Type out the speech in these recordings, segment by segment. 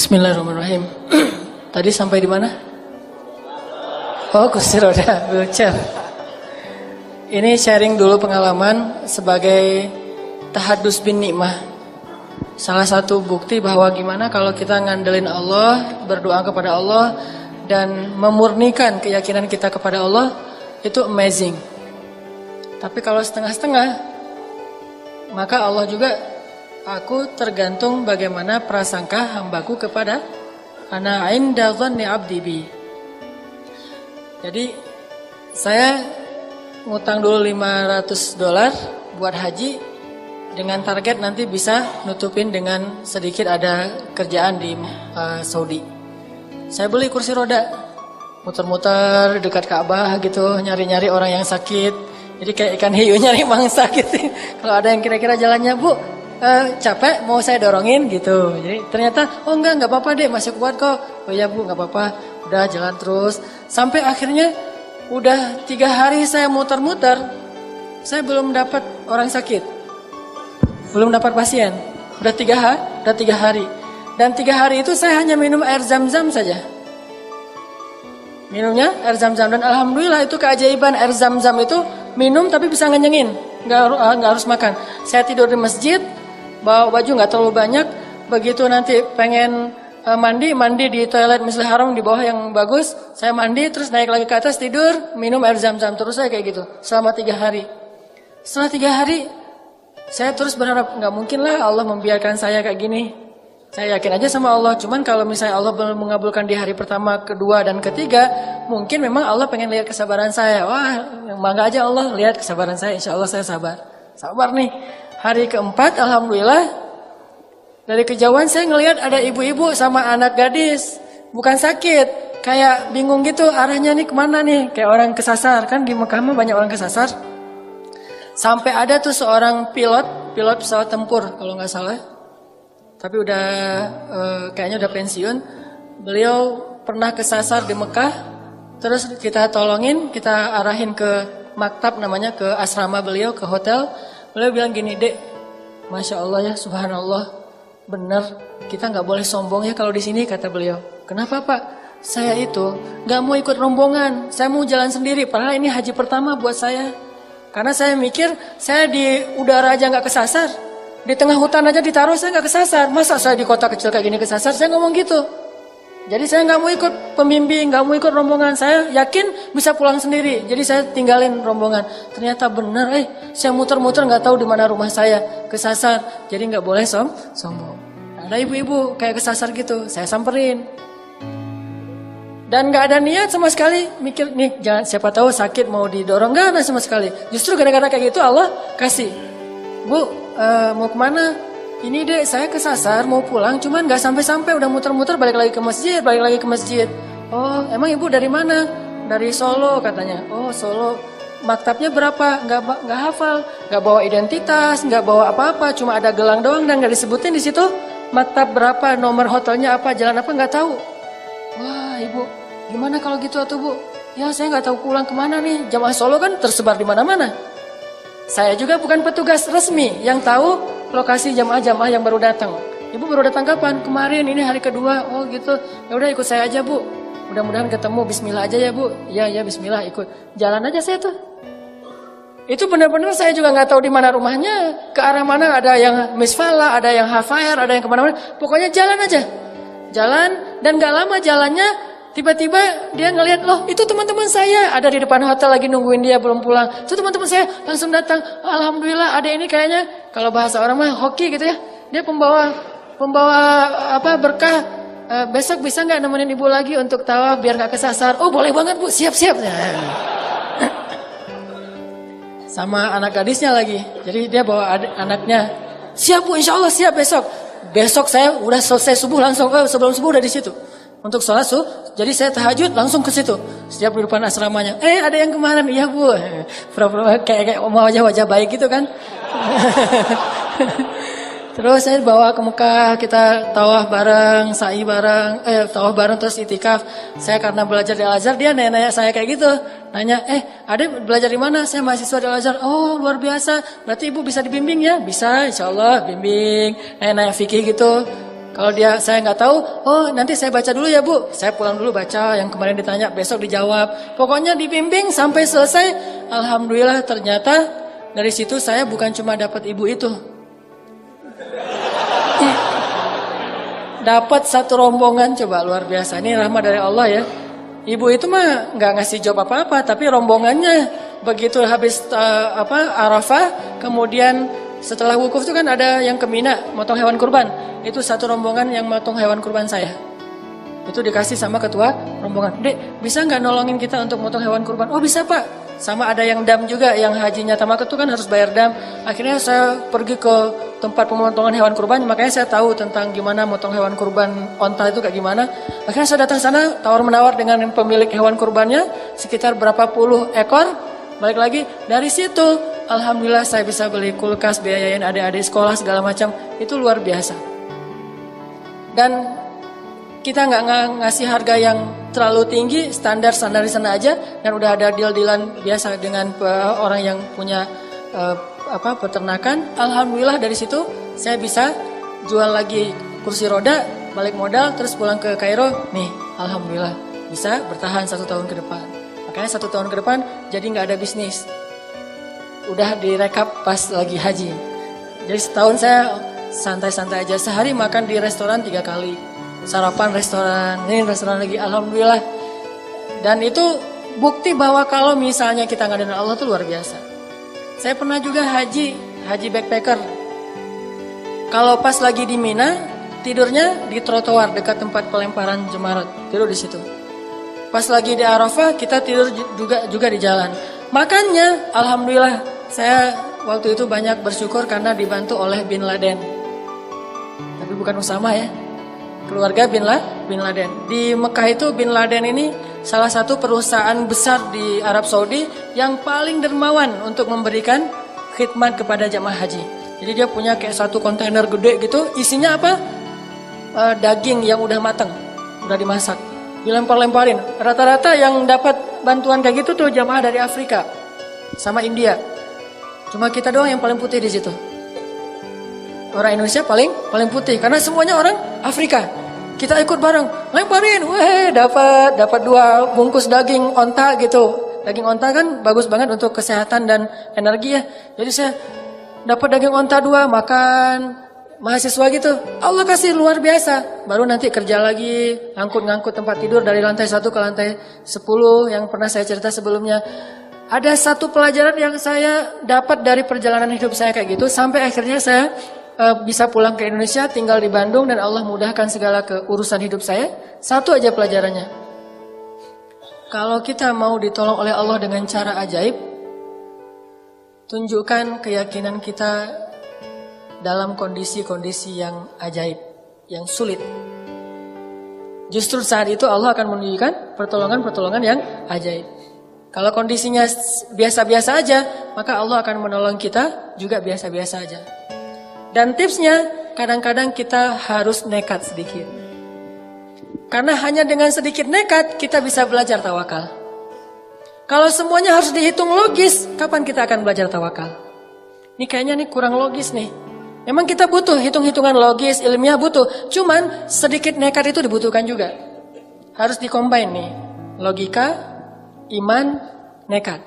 Bismillahirrahmanirrahim. Tadi sampai di mana? Oh, kursi roda, wheelchair. Ini sharing dulu pengalaman sebagai tahadus bin nikmah. Salah satu bukti bahwa gimana kalau kita ngandelin Allah, berdoa kepada Allah, dan memurnikan keyakinan kita kepada Allah, itu amazing. Tapi kalau setengah-setengah, maka Allah juga, aku tergantung bagaimana prasangka hambaku kepada ana inda dhanni abdi bi. Jadi saya ngutang dulu $500 buat haji dengan target nanti bisa nutupin dengan sedikit ada kerjaan di Saudi. Saya beli kursi roda, muter-muter dekat Ka'bah gitu, nyari-nyari orang yang sakit. Jadi kayak ikan hiu nyari mangsa gitu. Kalau ada yang kira-kira jalannya, Bu, capek mau saya dorongin gitu. Jadi ternyata enggak apa-apa deh, masih kuat kok. Oh iya Bu, enggak apa-apa. Udah jalan terus sampai akhirnya udah 3 hari saya muter-muter, saya belum dapat orang sakit, belum dapat pasien. Udah 3 hari. Dan 3 hari itu saya hanya minum air zam-zam saja. Minumnya air zam-zam, dan alhamdulillah itu keajaiban air zam-zam itu minum tapi bisa ngenyengin, nggak harus makan. Saya tidur di masjid, bawa baju nggak terlalu banyak. Begitu nanti pengen mandi di toilet Masjidil Haram di bawah yang bagus, saya mandi terus naik lagi ke atas tidur, minum air zam-zam terus, saya kayak gitu selama 3 hari. Setelah 3 hari saya terus berharap nggak mungkin lah Allah membiarkan saya kayak gini. Saya yakin aja sama Allah, cuman kalau misalnya Allah belum mengabulkan di hari pertama, kedua, dan ketiga, mungkin memang Allah pengen lihat kesabaran saya. Wah, yang bangga aja Allah lihat kesabaran saya, insya Allah saya sabar. Sabar nih. Hari keempat, alhamdulillah, dari kejauhan saya ngelihat ada ibu-ibu sama anak gadis, bukan sakit, kayak bingung gitu arahnya nih kemana nih, kayak orang kesasar, kan di Mekah mah banyak orang kesasar. Sampai ada tuh seorang pilot pesawat tempur kalau nggak salah. Tapi udah kayaknya udah pensiun. Beliau pernah kesasar di Mekah. Terus kita tolongin, kita arahin ke maktab namanya, ke asrama beliau, ke hotel. Beliau bilang gini, Dek, Masya Allah ya, Subhanallah, benar kita nggak boleh sombong ya kalau di sini, kata beliau. Kenapa Pak? Saya itu nggak mau ikut rombongan, saya mau jalan sendiri. Padahal ini haji pertama buat saya. Karena saya mikir saya di udara aja nggak kesasar. Di tengah hutan aja ditaruh saya nggak kesasar. Masa saya di kota kecil kayak gini kesasar? Saya ngomong gitu. Jadi saya nggak mau ikut pembimbing, nggak mau ikut rombongan. Saya yakin bisa pulang sendiri. Jadi saya tinggalin rombongan. Ternyata benar, saya muter-muter nggak tahu di mana rumah saya, kesasar. Jadi nggak boleh sombong. Ada ibu-ibu kayak kesasar gitu, saya samperin. Dan nggak ada niat sama sekali mikir nih, jangan siapa tahu sakit mau didorong, nggak ada sama sekali. Justru gara-gara kayak gitu Allah kasih. Bu, mau kemana? Ini Dek, saya kesasar mau pulang, cuman nggak sampai-sampai, udah muter-muter balik lagi ke masjid. Oh, emang ibu dari mana? Dari Solo katanya. Oh, Solo. Maktabnya berapa? Nggak hafal, nggak bawa identitas, nggak bawa apa-apa, cuma ada gelang doang dan nggak disebutin di situ. Maktab berapa? Nomor hotelnya apa? Jalan apa? Nggak tahu. Wah, ibu, gimana kalau gitu atuh Bu? Ya saya nggak tahu pulang kemana nih. Jamaah Solo kan tersebar di mana-mana. Saya juga bukan petugas resmi yang tahu lokasi jamaah-jamaah yang baru datang. Ibu baru datang kapan? Kemarin, ini hari kedua. Oh gitu. Ya udah ikut saya aja Bu. Mudah-mudahan ketemu. Bismillah aja ya Bu. Ya Bismillah, ikut. Jalan aja saya tuh. Itu benar-benar saya juga nggak tahu di mana rumahnya, ke arah mana, ada yang misfala, ada yang hafair, ada yang kemana-mana. Pokoknya jalan aja. Jalan, dan nggak lama jalannya. Tiba-tiba dia ngelihat, loh itu teman-teman saya ada di depan hotel lagi nungguin dia belum pulang. Itu teman-teman saya langsung datang. Alhamdulillah ada ini kayaknya, kalau bahasa orang mah hoki gitu ya. Dia pembawa apa berkah. Besok bisa nggak nemenin ibu lagi untuk tawaf biar nggak kesasar? Oh boleh banget Bu, siap-siap. Sama anak gadisnya lagi. Jadi dia bawa anaknya. Siap Bu, insya Allah siap besok. Besok saya udah selesai subuh langsung, sebelum subuh udah di situ. Untuk sholat jadi saya tahajud langsung ke situ. Setiap di depan asramanya. Ada yang kemarin, iya Bu. Pura-pura kayak wajah baik gitu kan. Terus saya bawa ke Mekah, kita tawaf bareng, sa'i bareng, tawaf bareng terus itikaf. Saya karena belajar di Al-Azhar, dia nanya saya kayak gitu. Nanya, Adek belajar di mana? Saya mahasiswa di Al-Azhar. Oh, luar biasa. Berarti Ibu bisa dibimbing ya? Bisa, insya Allah bimbing. Nanya fikih gitu. Kalau saya nggak tahu, oh nanti saya baca dulu ya Bu. Saya pulang dulu baca yang kemarin ditanya, besok dijawab. Pokoknya dibimbing sampai selesai. Alhamdulillah ternyata dari situ saya bukan cuma dapat ibu itu. Dapat satu rombongan, coba luar biasa. Ini rahmat dari Allah ya. Ibu itu mah nggak ngasih jawab apa-apa, tapi rombongannya begitu habis Arafah, kemudian setelah wukuf itu kan ada yang ke Mina, motong hewan kurban. Itu satu rombongan yang motong hewan kurban saya. Itu dikasih sama ketua rombongan. Dek, bisa nggak nolongin kita untuk motong hewan kurban? Oh bisa Pak. Sama ada yang dam juga, yang hajinya tamak itu kan harus bayar dam. Akhirnya saya pergi ke tempat pemotongan hewan kurban, makanya saya tahu tentang gimana motong hewan kurban onta itu kayak gimana. Akhirnya saya datang sana, tawar-menawar dengan pemilik hewan kurbannya, sekitar berapa puluh ekor. Balik lagi, dari situ alhamdulillah saya bisa beli kulkas, biayain adik-adik sekolah segala macam. Itu luar biasa. Dan kita nggak ngasih harga yang terlalu tinggi, standar di sana aja, dan udah ada deal-dealan biasa dengan orang yang punya peternakan. Alhamdulillah dari situ saya bisa jual lagi kursi roda, balik modal, terus pulang ke Kairo. Nih, alhamdulillah bisa bertahan 1 tahun ke depan. Makanya 1 tahun ke depan jadi nggak ada bisnis. Udah direkap pas lagi haji. Jadi setahun saya santai-santai aja, sehari makan di restoran 3 kali. Sarapan restoran, ini restoran lagi, alhamdulillah. Dan itu bukti bahwa kalau misalnya kita ngadain Allah itu luar biasa. Saya pernah juga haji backpacker. Kalau pas lagi di Mina, tidurnya di trotoar dekat tempat pelemparan jemarat, tidur di situ. Pas lagi di Arafah, kita tidur juga di jalan. Makanya, alhamdulillah, saya waktu itu banyak bersyukur karena dibantu oleh Bin Laden. Tapi bukan Usama ya. Keluarga Bin Laden. Di Mekah itu Bin Laden ini salah satu perusahaan besar di Arab Saudi yang paling dermawan untuk memberikan khidmat kepada jamaah haji. Jadi dia punya kayak satu kontainer gede gitu, isinya apa? Daging yang udah matang, udah dimasak, dilempar-lemparin. Rata-rata yang dapat bantuan kayak gitu tuh jamaah dari Afrika sama India. Cuma kita doang yang paling putih di situ. Orang Indonesia paling putih karena semuanya orang Afrika. Kita ikut bareng, lemparin, dapat 2 bungkus daging onta gitu. Daging onta kan bagus banget untuk kesehatan dan energi ya. Jadi saya dapat daging onta 2, makan, mahasiswa gitu. Allah kasih luar biasa. Baru nanti kerja lagi, ngangkut tempat tidur dari lantai 1 ke lantai 10 yang pernah saya cerita sebelumnya. Ada satu pelajaran yang saya dapat dari perjalanan hidup saya kayak gitu, sampai akhirnya saya bisa pulang ke Indonesia, tinggal di Bandung, dan Allah mudahkan segala keurusan hidup saya. Satu aja pelajarannya. Kalau kita mau ditolong oleh Allah dengan cara ajaib, tunjukkan keyakinan kita dalam kondisi-kondisi yang ajaib, yang sulit. Justru saat itu Allah akan menunjukkan pertolongan-pertolongan yang ajaib. Kalau kondisinya biasa-biasa aja, maka Allah akan menolong kita juga biasa-biasa aja. Dan tipsnya, kadang-kadang kita harus nekat sedikit. Karena hanya dengan sedikit nekat, kita bisa belajar tawakal. Kalau semuanya harus dihitung logis, kapan kita akan belajar tawakal? Ini kayaknya kurang logis nih. Memang kita butuh hitung-hitungan logis, ilmiah butuh. Cuman sedikit nekat itu dibutuhkan juga. Harus dikombin nih. Logika, iman, nekat.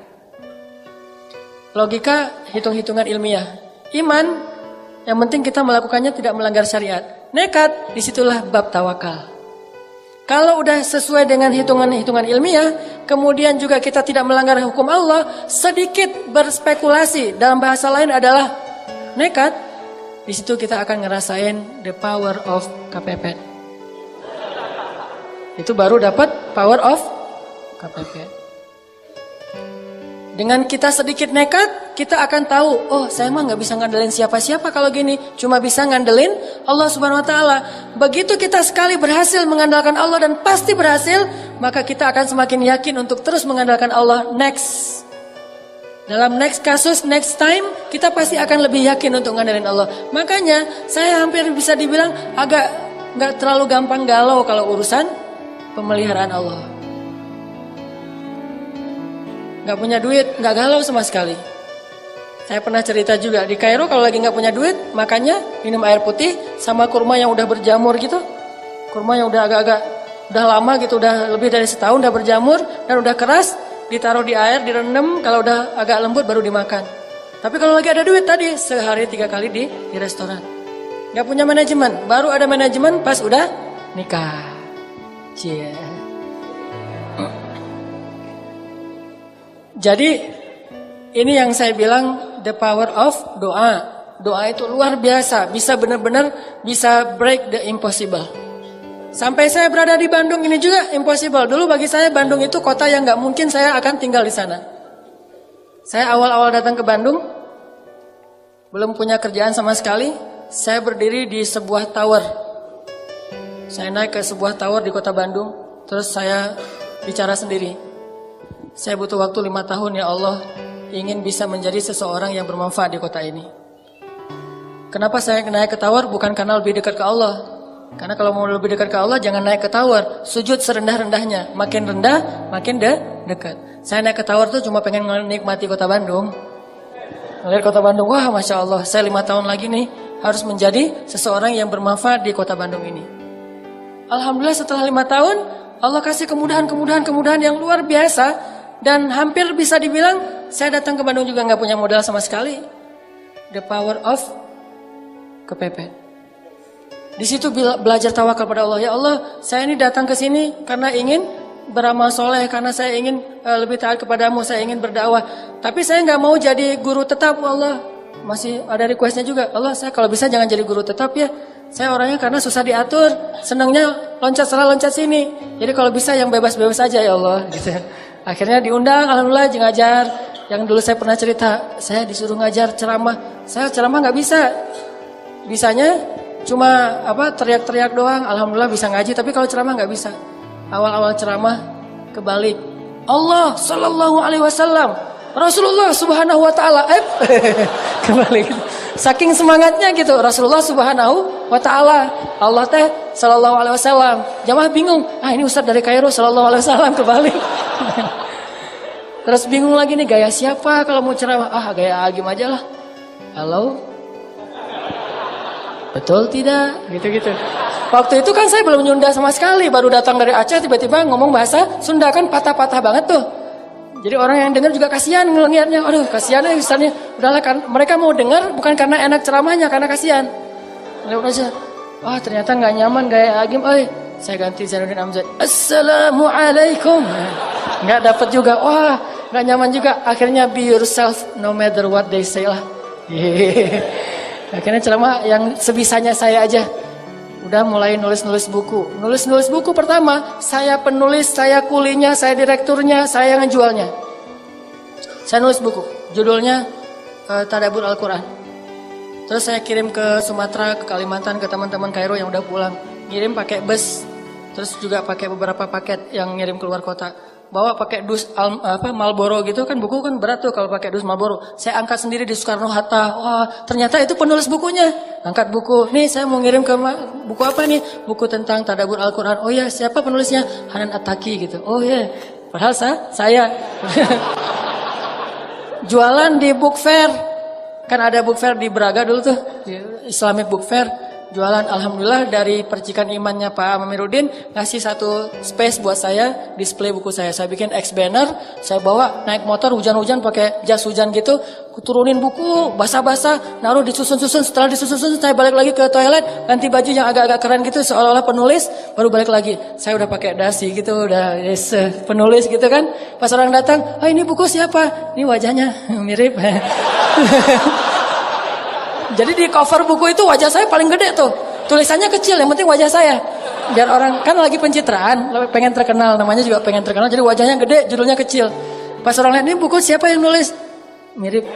Logika, hitung-hitungan ilmiah. Iman, yang penting kita melakukannya tidak melanggar syariat. Nekat, disitulah bab tawakal. Kalau udah sesuai dengan hitungan-hitungan ilmiah, kemudian juga kita tidak melanggar hukum Allah, sedikit berspekulasi, dalam bahasa lain adalah nekat, di situ kita akan ngerasain the power of kepepet. Itu baru dapat power of kepepet. Dengan kita sedikit nekat, kita akan tahu, oh saya mah gak bisa ngandelin siapa-siapa kalau gini. Cuma bisa ngandelin Allah Subhanahu Wa Taala. Begitu kita sekali berhasil mengandalkan Allah dan pasti berhasil, maka kita akan semakin yakin untuk terus mengandalkan Allah next. Dalam next kasus, next time, kita pasti akan lebih yakin untuk ngandelin Allah. Makanya saya hampir bisa dibilang agak gak terlalu gampang galau kalau urusan pemeliharaan Allah. Gak punya duit, gak galau sama sekali. Saya pernah cerita juga di Kairo kalau lagi nggak punya duit, makanya minum air putih sama kurma yang udah berjamur gitu. Kurma yang udah agak-agak udah lama gitu, udah lebih dari setahun udah berjamur dan udah keras, ditaruh di air, direndam, kalau udah agak lembut baru dimakan. Tapi kalau lagi ada duit tadi sehari 3 kali di restoran. Nggak punya manajemen, baru ada manajemen pas udah nikah. Cie. Jadi ini yang saya bilang the power of doa. Doa itu luar biasa, bisa benar-benar bisa break the impossible. Sampai saya berada di Bandung ini juga impossible. Dulu bagi saya Bandung itu kota yang nggak mungkin saya akan tinggal di sana. Saya awal-awal datang ke Bandung, belum punya kerjaan sama sekali. Saya berdiri di sebuah tower. Saya naik ke sebuah tower di kota Bandung, terus saya bicara sendiri. Saya butuh waktu 5 tahun ya Allah, ingin bisa menjadi seseorang yang bermanfaat di kota ini. Kenapa saya naik ke tower? Bukan karena lebih dekat ke Allah. Karena kalau mau lebih dekat ke Allah jangan naik ke tower. Sujud serendah-rendahnya. Makin rendah, makin dekat. Saya naik ke tower tuh cuma pengen menikmati kota Bandung. Melihat kota Bandung, wah Masya Allah, saya 5 tahun lagi nih harus menjadi seseorang yang bermanfaat di kota Bandung ini. Alhamdulillah setelah 5 tahun, Allah kasih kemudahan yang luar biasa. Dan hampir bisa dibilang, saya datang ke Bandung juga gak punya modal sama sekali. The power of kepepet. Di situ belajar tawakal pada Allah. Ya Allah, saya ini datang ke sini karena ingin beramal soleh, karena saya ingin lebih taat kepadamu, saya ingin berdakwah. Tapi saya nggak mau jadi guru tetap, Allah. Masih ada requestnya juga, Allah saya kalau bisa jangan jadi guru tetap ya. Saya orangnya karena susah diatur, senangnya loncat sana loncat sini. Jadi kalau bisa yang bebas-bebas aja ya Allah. Gitu. Akhirnya diundang, alhamdulillah ngajar. Yang dulu saya pernah cerita, saya disuruh ngajar ceramah. Saya ceramah nggak bisa. Bisanya cuma teriak-teriak doang. Alhamdulillah bisa ngaji, tapi kalau ceramah nggak bisa. Awal-awal ceramah kebalik. Allah Sallallahu Alaihi Wasallam, Rasulullah Subhanahu Wa Taala. Kebalik. Saking semangatnya gitu, Rasulullah Subhanahu Wa Taala, Allah teh Sallallahu Alaihi Wasallam. Jamaah bingung. Ini Ustadz dari Kairo Sallallahu Alaihi Wasallam kebalik. Terus bingung lagi nih gaya siapa kalau mau ceramah? Gaya Agim aja lah. Halo. Betul tidak? Gitu-gitu. Waktu itu kan saya belum Sunda sama sekali, baru datang dari Aceh tiba-tiba ngomong bahasa Sunda kan patah-patah banget tuh. Jadi orang yang dengar juga kasihan ngelihatnya. Aduh, kasihan ya misalnya. Udahlah kan mereka mau dengar bukan karena enak ceramahnya, karena kasihan. Lewat aja. Ternyata nggak nyaman gaya Agim. Saya ganti Zainuddin Amzad. Assalamualaikum. Nggak dapat juga. Nggak nyaman juga. Akhirnya be yourself no matter what they say lah. Akhirnya ceramah yang sebisanya saya aja. Udah mulai nulis-nulis buku. Nulis-nulis buku pertama, saya penulis, saya kulinya, saya direkturnya, saya ngejualnya. Saya nulis buku, judulnya Tadabbur Al-Quran. Terus saya kirim ke Sumatera, ke Kalimantan, ke teman-teman Kairo yang udah pulang. Ngirim pakai bus, terus juga pakai beberapa paket yang ngirim keluar kota. Bawa pakai dus Marlboro gitu kan, buku kan berat tuh kalau pakai dus Marlboro. Saya angkat sendiri di Soekarno Hatta. Ternyata itu penulis bukunya. Angkat buku. Nih saya mau ngirim ke buku apa nih? Buku tentang Tadabbur Al-Quran. Oh ya, siapa penulisnya? Hanan At-Taki gitu. Oh ya. Padahal saya jualan di book fair. Kan ada book fair di Braga dulu tuh, Islamic book fair. Jualan, alhamdulillah dari percikan imannya Pak Amiruddin ngasih satu space buat saya display buku saya. Saya bikin X banner, saya bawa naik motor hujan-hujan pakai jas hujan gitu, turunin buku basah-basah, naruh disusun-susun. Setelah disusun-susun saya balik lagi ke toilet, ganti baju yang agak-agak keren gitu seolah-olah penulis, baru balik lagi. Saya udah pakai dasi gitu, udah penulis gitu kan. Pas orang datang, ini buku siapa? Ini wajahnya mirip. Jadi di cover buku itu wajah saya paling gede tuh. Tulisannya kecil, yang penting wajah saya. Biar orang kan lagi pencitraan, pengen terkenal, namanya juga pengen terkenal. Jadi wajahnya gede, judulnya kecil. Pas orang lihat ini buku siapa yang nulis? Mirip.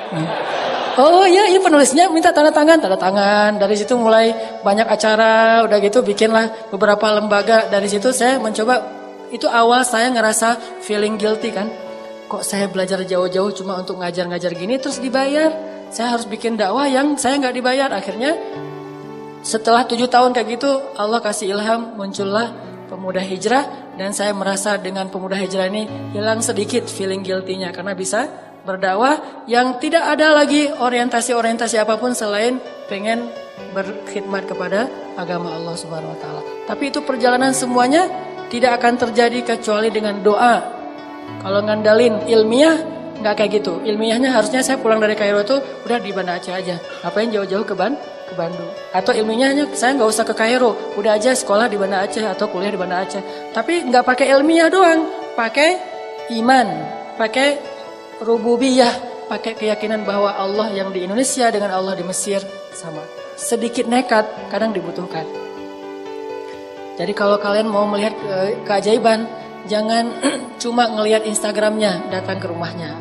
Oh iya, ini penulisnya minta tanda tangan. Dari situ mulai banyak acara, udah gitu bikinlah beberapa lembaga. Dari situ saya mencoba, itu awal saya ngerasa feeling guilty kan. Kok saya belajar jauh-jauh cuma untuk ngajar-ngajar gini terus dibayar? Saya harus bikin dakwah yang saya nggak dibayar. Akhirnya setelah 7 tahun kayak gitu, Allah kasih ilham, muncullah Pemuda Hijrah. Dan saya merasa dengan Pemuda Hijrah ini hilang sedikit feeling guilty-nya. Karena bisa berdakwah yang tidak ada lagi orientasi apapun selain pengen berkhidmat kepada agama Allah Subhanahu wa taala. Tapi itu perjalanan semuanya tidak akan terjadi kecuali dengan doa. Kalau ngandalin ilmiah nggak kayak gitu. Ilmiahnya harusnya saya pulang dari Kairo itu udah di Banda Aceh aja. Ngapain jauh-jauh ke Bandung? Atau ilmiahnya saya nggak usah ke Kairo, udah aja sekolah di Banda Aceh atau kuliah di Banda Aceh. Tapi nggak pakai ilmiah doang, pakai iman, pakai rububiyah, pakai keyakinan bahwa Allah yang di Indonesia dengan Allah di Mesir sama. Sedikit nekat kadang dibutuhkan. Jadi kalau kalian mau melihat keajaiban, jangan cuma ngelihat Instagramnya, datang ke rumahnya.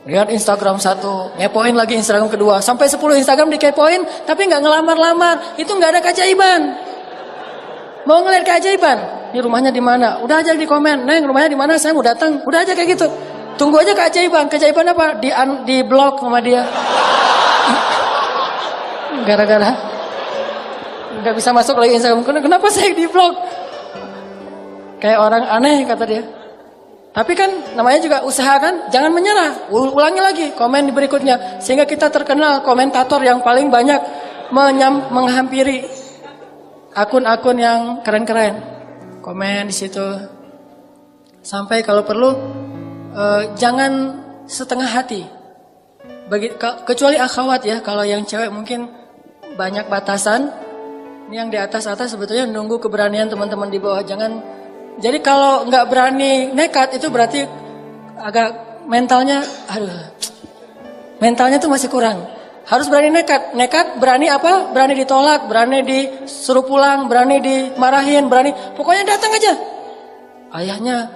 Lihat Instagram 1, ngepoin lagi Instagram kedua, sampai 10 Instagram dikepoin, tapi nggak ngelamar-lamar, itu nggak ada keajaiban. Mau ngelihat keajaiban, ini rumahnya di mana? Udah aja di komen, Neng rumahnya di mana? Saya mau datang, udah aja kayak gitu. Tunggu aja keajaiban, keajaiban apa? Di blok sama dia. Gara-gara nggak bisa masuk lagi Instagram, kenapa saya di blok? Kayak orang aneh kata dia. Tapi kan namanya juga usaha kan, jangan menyerah. Ulangi lagi komen berikutnya sehingga kita terkenal komentator yang paling banyak menghampiri akun-akun yang keren-keren. Komen di situ. Sampai kalau perlu jangan setengah hati. Kecuali akhwat ya, kalau yang cewek mungkin banyak batasan. Ini yang di atas-atas sebetulnya nunggu keberanian teman-teman di bawah. Jangan. Jadi kalau nggak berani nekat itu berarti agak mentalnya tuh masih kurang. Harus berani nekat. Nekat berani apa? Berani ditolak, berani disuruh pulang, berani dimarahin, berani. Pokoknya datang aja. Ayahnya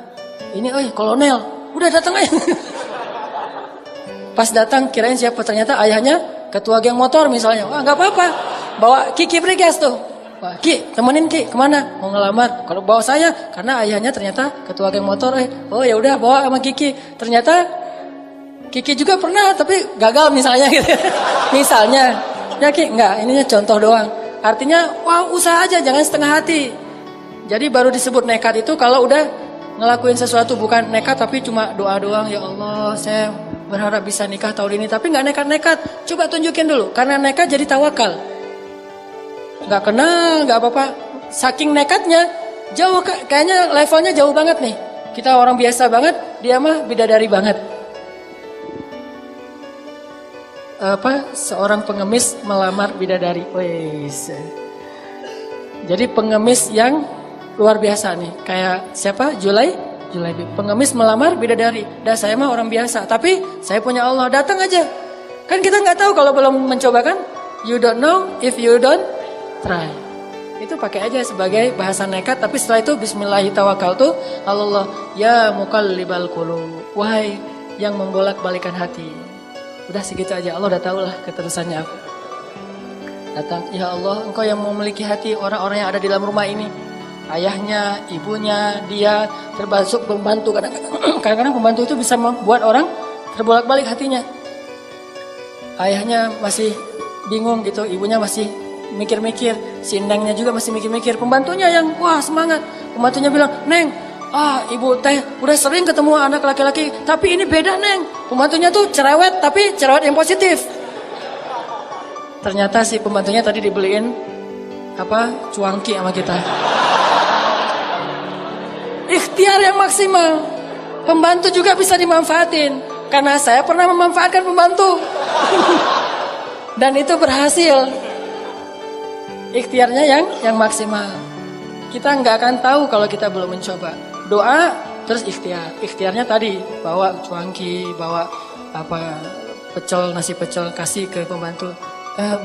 ini, kolonel, udah datang aja. Pas datang kirain siapa, ternyata ayahnya ketua geng motor misalnya. Wah nggak apa-apa, bawa Kiki Briges tuh. Wah, Ki, temenin Ki, kemana? Mau ngelamar. Kalau bawa saya, karena ayahnya ternyata ketua geng motor. Oh ya udah bawa sama Kiki. Ternyata Kiki juga pernah, tapi gagal misalnya gitu. Misalnya, ya Ki, enggak, ininya contoh doang. Artinya, wah usaha aja, jangan setengah hati. Jadi baru disebut nekat itu kalau udah ngelakuin sesuatu, bukan nekat tapi cuma doa doang. Ya Allah, saya berharap bisa nikah tahun ini, tapi nggak nekat-nekat. Coba tunjukin dulu, karena nekat jadi tawakal. Nggak kenal, nggak apa-apa. Saking nekatnya, jauh kayaknya levelnya jauh banget nih. Kita orang biasa banget, dia mah bidadari banget. Seorang pengemis melamar bidadari. Wes. Jadi pengemis yang luar biasa nih. Kayak siapa? Julai. Pengemis melamar bidadari. Dah saya mah orang biasa, tapi saya punya Allah. Datang aja. Kan kita nggak tahu kalau belum mencoba kan. You don't know if you don't try. Itu pakai aja sebagai bahasa nekat, tapi setelah itu bismillahirrahmanirrahim. Allah ya muqallibal qulub, wahai yang membolak-balikan hati. Udah segitu aja, Allah udah tahu lah keterusannya apa. Datang, ya Allah, Engkau yang memiliki hati orang-orang yang ada di dalam rumah ini. Ayahnya, ibunya, dia termasuk pembantu. Kadang-kadang pembantu itu bisa membuat orang terbolak-balik hatinya. Ayahnya masih bingung gitu, ibunya masih mikir-mikir, si Nengnya juga masih mikir-mikir, pembantunya yang wah semangat. Pembantunya bilang, Neng, ibu teh udah sering ketemu anak laki-laki, tapi ini beda Neng. Pembantunya tuh cerewet, tapi cerewet yang positif. Ternyata si pembantunya tadi dibeliin cuangki sama kita. Ikhtiar yang maksimal. Pembantu juga bisa dimanfaatin, karena saya pernah memanfaatkan pembantu. Dan itu berhasil. Ikhtiarnya yang maksimal. Kita nggak akan tahu kalau kita belum mencoba. Doa terus ikhtiar. Ikhtiarnya tadi bawa cuangki, bawa nasi pecel kasih ke pembantu.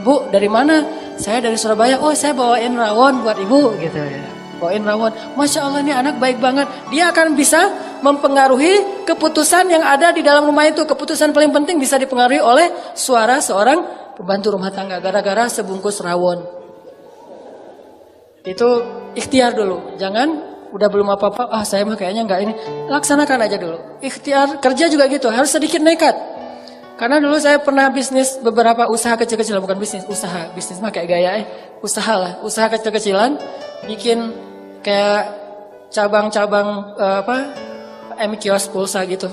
Bu, dari mana? Saya dari Surabaya. Oh, saya bawain rawon buat ibu gitu ya. Bawain rawon. Masya Allah, ini anak baik banget. Dia akan bisa mempengaruhi keputusan yang ada di dalam rumah itu. Keputusan paling penting bisa dipengaruhi oleh suara seorang pembantu rumah tangga gara-gara sebungkus rawon. Itu ikhtiar dulu. Jangan udah belum apa-apa, saya mah kayaknya enggak ini. Laksanakan aja dulu. Ikhtiar kerja juga gitu, harus sedikit nekat. Karena dulu saya pernah bisnis beberapa usaha kecil-kecilan, bukan bisnis, usaha. Bisnis mah kayak gaya usaha lah. Usaha kecil-kecilan, bikin kayak cabang-cabang kios pulsa gitu.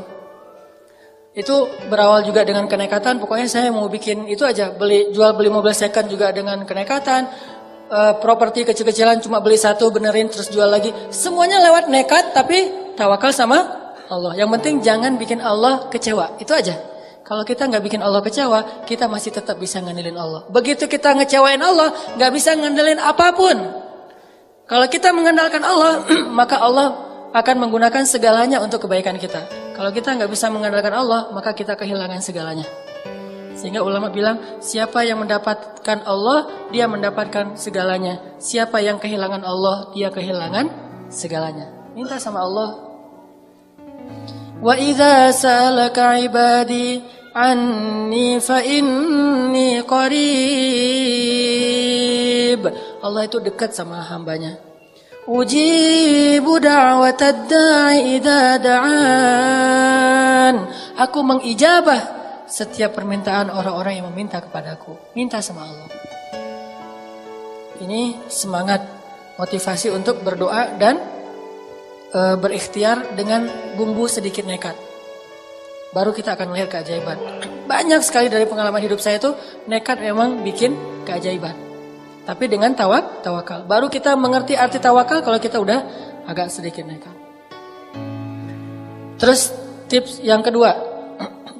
Itu berawal juga dengan kenekatan. Pokoknya saya mau bikin itu aja, jual beli mobil second juga dengan kenekatan. Properti kecil-kecilan cuma beli satu, benerin terus jual lagi. Semuanya lewat nekat, tapi tawakal sama Allah. Yang penting jangan bikin Allah kecewa. Itu aja. Kalau kita nggak bikin Allah kecewa, kita masih tetap bisa ngandelin Allah. Begitu kita ngecewain Allah, nggak bisa ngandelin apapun. Kalau kita mengandalkan Allah, maka Allah akan menggunakan segalanya untuk kebaikan kita. Kalau kita nggak bisa mengandalkan Allah, maka kita kehilangan segalanya. Sehingga ulama bilang, siapa yang mendapatkan Allah, dia mendapatkan segalanya. Siapa yang kehilangan Allah, dia kehilangan segalanya. Minta sama Allah. Wa idza sa'alaka 'ibadi anni fa inni qarib. Allah itu dekat sama hambanya. Ujibu da'watad da'i idza da'an. Aku mengijabah setiap permintaan orang-orang yang meminta kepadaku. Minta sama Allah. Ini semangat, motivasi untuk berdoa dan berikhtiar dengan bumbu sedikit nekat. Baru kita akan melihat keajaiban. Banyak sekali dari pengalaman hidup saya itu nekat memang bikin keajaiban. Tapi dengan tawakal. Baru kita mengerti arti tawakal kalau kita udah agak sedikit nekat. Terus tips yang kedua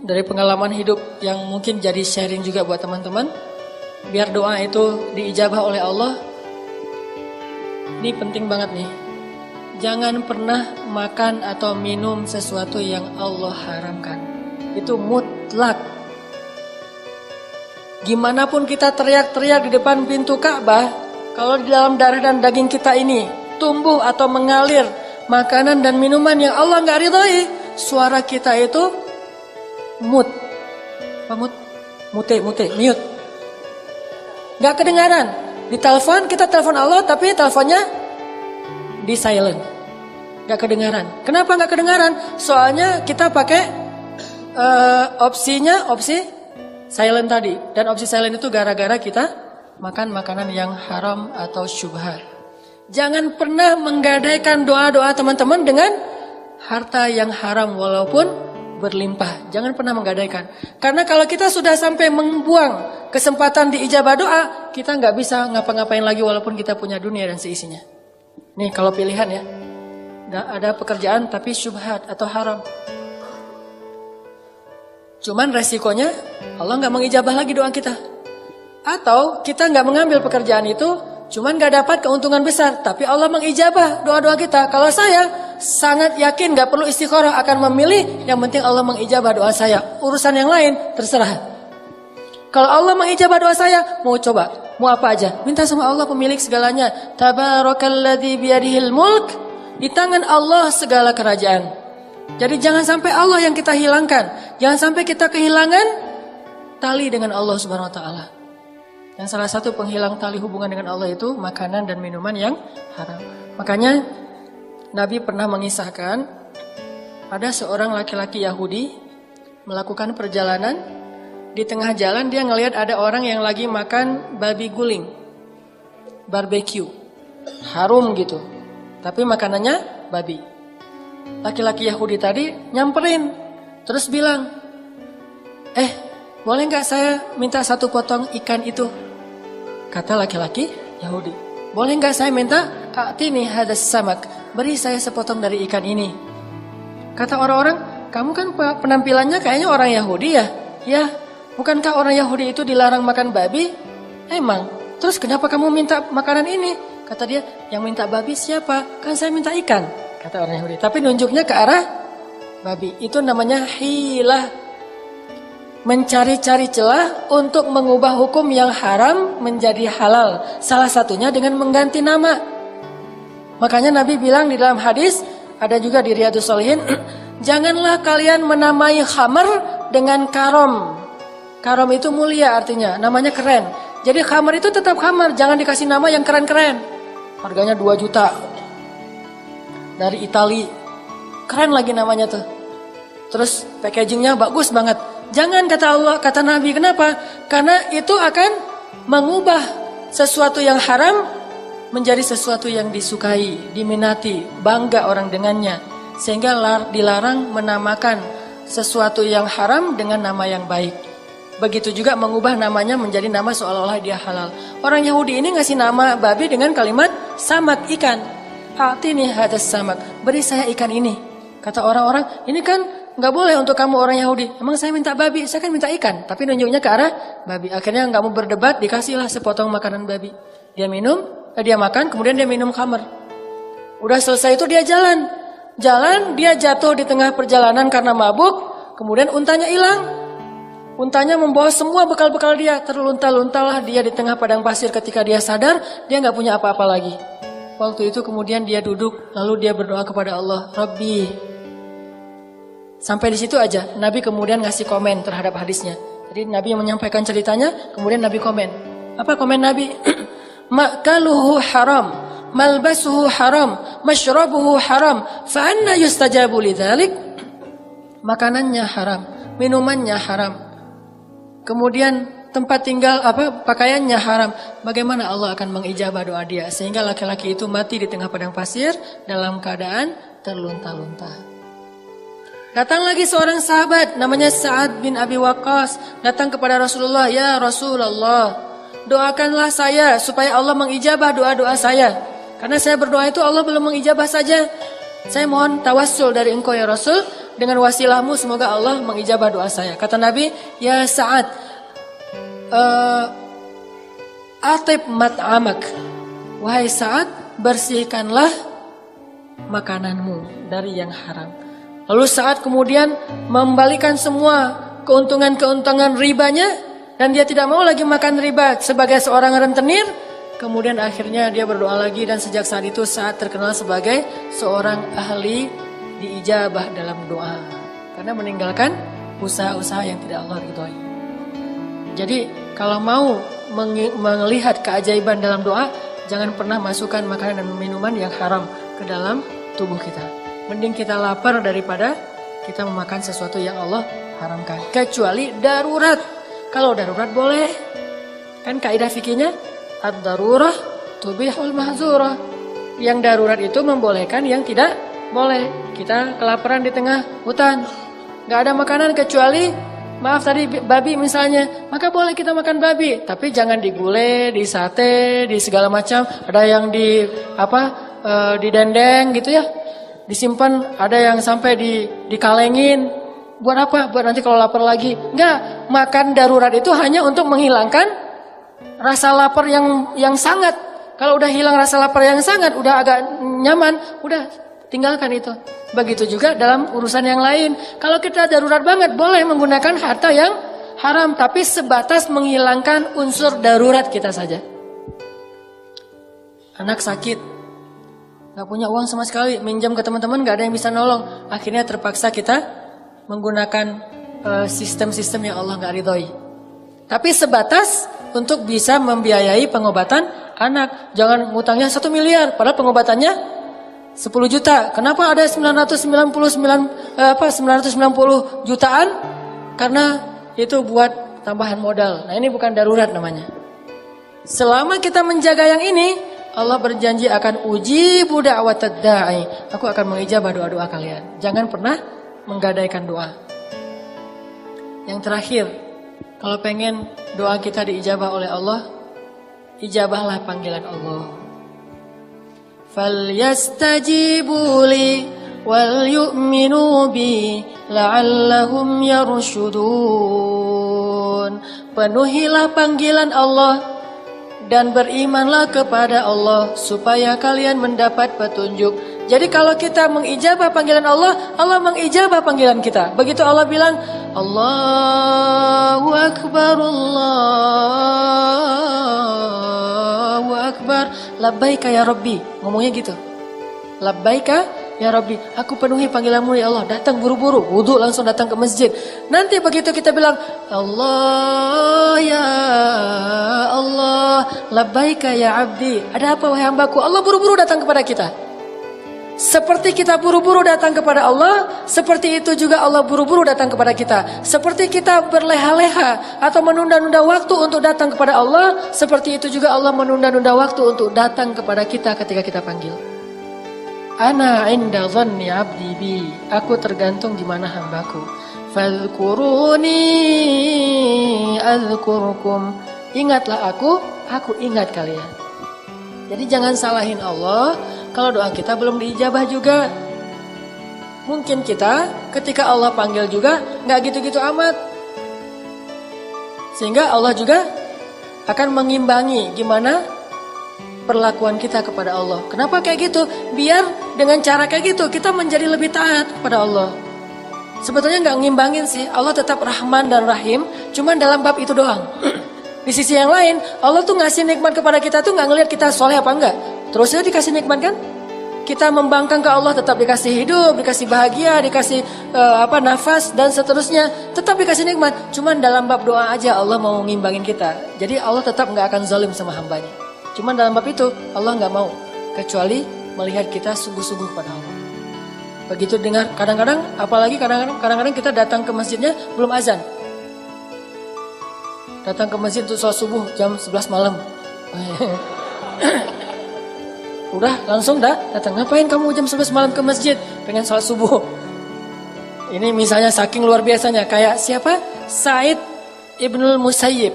dari pengalaman hidup yang mungkin jadi sharing juga buat teman-teman. Biar doa itu diijabah oleh Allah. Ini penting banget nih. Jangan pernah makan atau minum sesuatu yang Allah haramkan. Itu mutlak. Gimana pun kita teriak-teriak di depan pintu Ka'bah, kalau di dalam darah dan daging kita ini tumbuh atau mengalir makanan dan minuman yang Allah nggak ridhoi, suara kita itu mute, mute, nggak kedengaran. Di telepon kita telepon Allah, tapi teleponnya di silent, nggak kedengaran. Kenapa nggak kedengaran? Soalnya kita pakai opsi silent tadi. Dan opsi silent itu gara-gara kita makan makanan yang haram atau syubhat. Jangan pernah menggadaikan doa-doa teman-teman dengan harta yang haram walaupun berlimpah. Jangan pernah menggadaikan. Karena kalau kita sudah sampai membuang kesempatan diijabah doa, kita nggak bisa ngapa-ngapain lagi walaupun kita punya dunia dan seisinya. Nih kalau pilihan ya. Ada pekerjaan tapi syubhat atau haram. Cuman resikonya Allah nggak mengijabah lagi doa kita. Atau kita nggak mengambil pekerjaan itu, cuman nggak dapat keuntungan besar, tapi Allah mengijabah doa-doa kita. Kalau saya sangat yakin nggak perlu istikharah akan memilih, yang penting Allah mengijabah doa saya. Urusan yang lain terserah. Kalau Allah mengijabah doa saya, mau apa aja, minta sama Allah pemilik segalanya. Tabarakalladzi biyadihil mulk, di tangan Allah segala kerajaan. Jadi jangan sampai Allah yang kita hilangkan. Jangan sampai kita kehilangan tali dengan Allah Subhanahu wa taala. Dan salah satu penghilang tali hubungan dengan Allah itu makanan dan minuman yang haram. Makanya Nabi pernah mengisahkan ada seorang laki-laki Yahudi melakukan perjalanan, di tengah jalan dia ngelihat ada orang yang lagi makan babi guling, barbecue, harum gitu. Tapi makanannya babi. Laki-laki Yahudi tadi nyamperin, terus bilang, boleh nggak saya minta satu potong ikan itu? Kata laki-laki Yahudi, boleh nggak saya minta, a'tini hadas samak, beri saya sepotong dari ikan ini. Kata orang-orang, kamu kan penampilannya kayaknya orang Yahudi ya? Ya, bukankah orang Yahudi itu dilarang makan babi? Emang, terus kenapa kamu minta makanan ini? Kata dia, yang minta babi siapa? Kan saya minta ikan, kata orang Yahudi. Tapi nunjuknya ke arah babi. Itu namanya hilah. Mencari-cari celah untuk mengubah hukum yang haram menjadi halal. Salah satunya dengan mengganti nama. Makanya Nabi bilang di dalam hadis, ada juga di Riyadhus Shalihin, janganlah kalian menamai khamar dengan karom. Karom itu mulia artinya, namanya keren. Jadi khamar itu tetap khamar, jangan dikasih nama yang keren-keren. Harganya 2 juta. Dari Itali. Keren lagi namanya tuh. Terus packagingnya bagus banget. Jangan, kata Allah, kata Nabi. Kenapa? Karena itu akan mengubah sesuatu yang haram menjadi sesuatu yang disukai, diminati, bangga orang dengannya. Sehingga dilarang menamakan sesuatu yang haram dengan nama yang baik. Begitu juga mengubah namanya menjadi nama seolah-olah dia halal. Orang Yahudi ini ngasih nama babi dengan kalimat samak, ikan. Atini hadas samak, beri saya ikan ini. Kata orang-orang, ini kan nggak boleh untuk kamu orang Yahudi. Emang saya minta babi, saya kan minta ikan. Tapi nunjuknya ke arah babi. Akhirnya nggak mau berdebat, dikasihlah sepotong makanan babi. Dia dia makan, kemudian dia minum khamr. Udah selesai itu dia jalan. Dia jatuh di tengah perjalanan karena mabuk. Kemudian untanya hilang. Untanya membawa semua bekal-bekal dia. Terlunta-luntalah dia di tengah padang pasir. Ketika dia sadar, dia nggak punya apa-apa lagi. Waktu itu kemudian dia duduk, lalu dia berdoa kepada Allah, Rabbi. Sampai di situ aja, Nabi kemudian ngasih komen terhadap hadisnya. Jadi Nabi menyampaikan ceritanya, kemudian Nabi komen. Apa komen Nabi? Ma'kaluhu haram, malbasuhu haram, mashrabuhu haram, fa'anna yustajabu lidzalik? Makanannya haram, minumannya haram. Kemudian tempat tinggal pakaiannya haram. Bagaimana Allah akan mengijabah doa dia? Sehingga laki-laki itu mati di tengah padang pasir dalam keadaan terlunta-lunta. Datang lagi seorang sahabat namanya Sa'ad bin Abi Waqqas, datang kepada Rasulullah, "Ya Rasulullah, doakanlah saya supaya Allah mengijabah doa-doa saya. Karena saya berdoa itu Allah belum mengijabah saja. Saya mohon tawassul dari engkau ya Rasul, dengan wasilahmu semoga Allah mengijabah doa saya." Kata Nabi, "Ya Sa'ad, atib mat'amak." Wahai Sa'ad, bersihkanlah makananmu dari yang haram. Lalu Sa'ad kemudian membalikan semua keuntungan-keuntungan ribanya, dan dia tidak mau lagi makan riba sebagai seorang rentenir. Kemudian akhirnya dia berdoa lagi, dan sejak saat itu Sa'ad terkenal sebagai seorang ahli diijabah dalam doa. Karena meninggalkan usaha-usaha yang tidak Allah ridhoi. Jadi kalau mau melihat keajaiban dalam doa, jangan pernah masukkan makanan dan minuman yang haram ke dalam tubuh kita. Mending kita lapar daripada kita memakan sesuatu yang Allah haramkan. Kecuali darurat. Kalau darurat boleh. Kan kaidah fikihnya, ad-darurah tubihul mahzurah. Yang darurat itu membolehkan yang tidak boleh. Kita kelaparan di tengah hutan, gak ada makanan kecuali, maaf tadi babi misalnya, maka boleh kita makan babi. Tapi jangan digulai, di sate, di segala macam. Ada yang di dendeng gitu ya. Disimpan, ada yang sampai dikalengin. Buat apa? Buat nanti kalau lapar lagi. Enggak, makan darurat itu hanya untuk menghilangkan rasa lapar yang sangat. Kalau udah hilang rasa lapar yang sangat, udah agak nyaman, udah tinggalkan itu. Begitu juga dalam urusan yang lain. Kalau kita darurat banget, boleh menggunakan harta yang haram, tapi sebatas menghilangkan unsur darurat kita saja. Anak sakit, gak punya uang sama sekali, minjam ke teman-teman gak ada yang bisa nolong. Akhirnya terpaksa kita menggunakan sistem-sistem yang Allah gak ridhoi. Tapi sebatas untuk bisa membiayai pengobatan anak. Jangan ngutangnya 1 miliar, padahal pengobatannya 10 juta. Kenapa ada 990 jutaan? Karena itu buat tambahan modal. Nah ini bukan darurat namanya. Selama kita menjaga yang ini, Allah berjanji akan uji da'watad da'i. Aku akan mengijabah doa-doa kalian. Jangan pernah menggadaikan doa. Yang terakhir, kalau pengen doa kita diijabah oleh Allah, ijabahlah panggilan Allah. Falyastajibu li wal yu'minu bi la'allahum yarshudun. Penuhilah panggilan Allah dan berimanlah kepada Allah supaya kalian mendapat petunjuk. Jadi kalau kita mengijabah panggilan Allah, Allah mengijabah panggilan kita. Begitu Allah bilang, Allahu Akbar, Allahu Akbar, labbaika ya Rabbi. Ngomongnya gitu. Labbaika ya Rabbi, aku penuhi panggilanmu ya Allah. Datang buru-buru, wudu langsung datang ke masjid. Nanti begitu kita bilang, Allah ya Allah, labbaika ya abdi. Ada apa wahai hambaku? Allah buru-buru datang kepada kita. Seperti kita buru-buru datang kepada Allah, seperti itu juga Allah buru-buru datang kepada kita. Seperti kita berleha-leha atau menunda-nunda waktu untuk datang kepada Allah, seperti itu juga Allah menunda-nunda waktu untuk datang kepada kita ketika kita panggil. Ana inda dhanni abdi bi. Aku tergantung di mana hambaku. Fadhkuruni adzkurkum. Ingatlah aku ingat kalian. Jadi jangan salahin Allah kalau doa kita belum diijabah juga. Mungkin kita ketika Allah panggil juga nggak gitu-gitu amat. Sehingga Allah juga akan mengimbangi gimana perlakuan kita kepada Allah. Kenapa kayak gitu? Biar dengan cara kayak gitu kita menjadi lebih taat kepada Allah. Sebetulnya nggak ngimbangin sih. Allah tetap Rahman dan Rahim, cuman dalam bab itu doang. Di sisi yang lain, Allah tuh ngasih nikmat kepada kita tuh nggak ngelihat kita soleh apa enggak. Terusnya dikasih nikmat kan? Kita membangkang ke Allah tetap dikasih hidup, dikasih bahagia, dikasih nafas dan seterusnya, tetap dikasih nikmat. Cuman dalam bab doa aja Allah mau ngimbangin kita. Jadi Allah tetap nggak akan zalim sama hambanya. Cuman dalam bab itu Allah nggak mau kecuali melihat kita sungguh-sungguh kepada Allah. Begitu dengar kadang-kadang, apalagi kadang-kadang kita datang ke masjidnya belum azan. Datang ke masjid untuk sholat subuh jam 11 malam. Udah langsung datang. Ngapain kamu jam 11 malam ke masjid? Pengen sholat subuh. Ini misalnya saking luar biasanya kayak siapa? Said Ibnul Musayyib.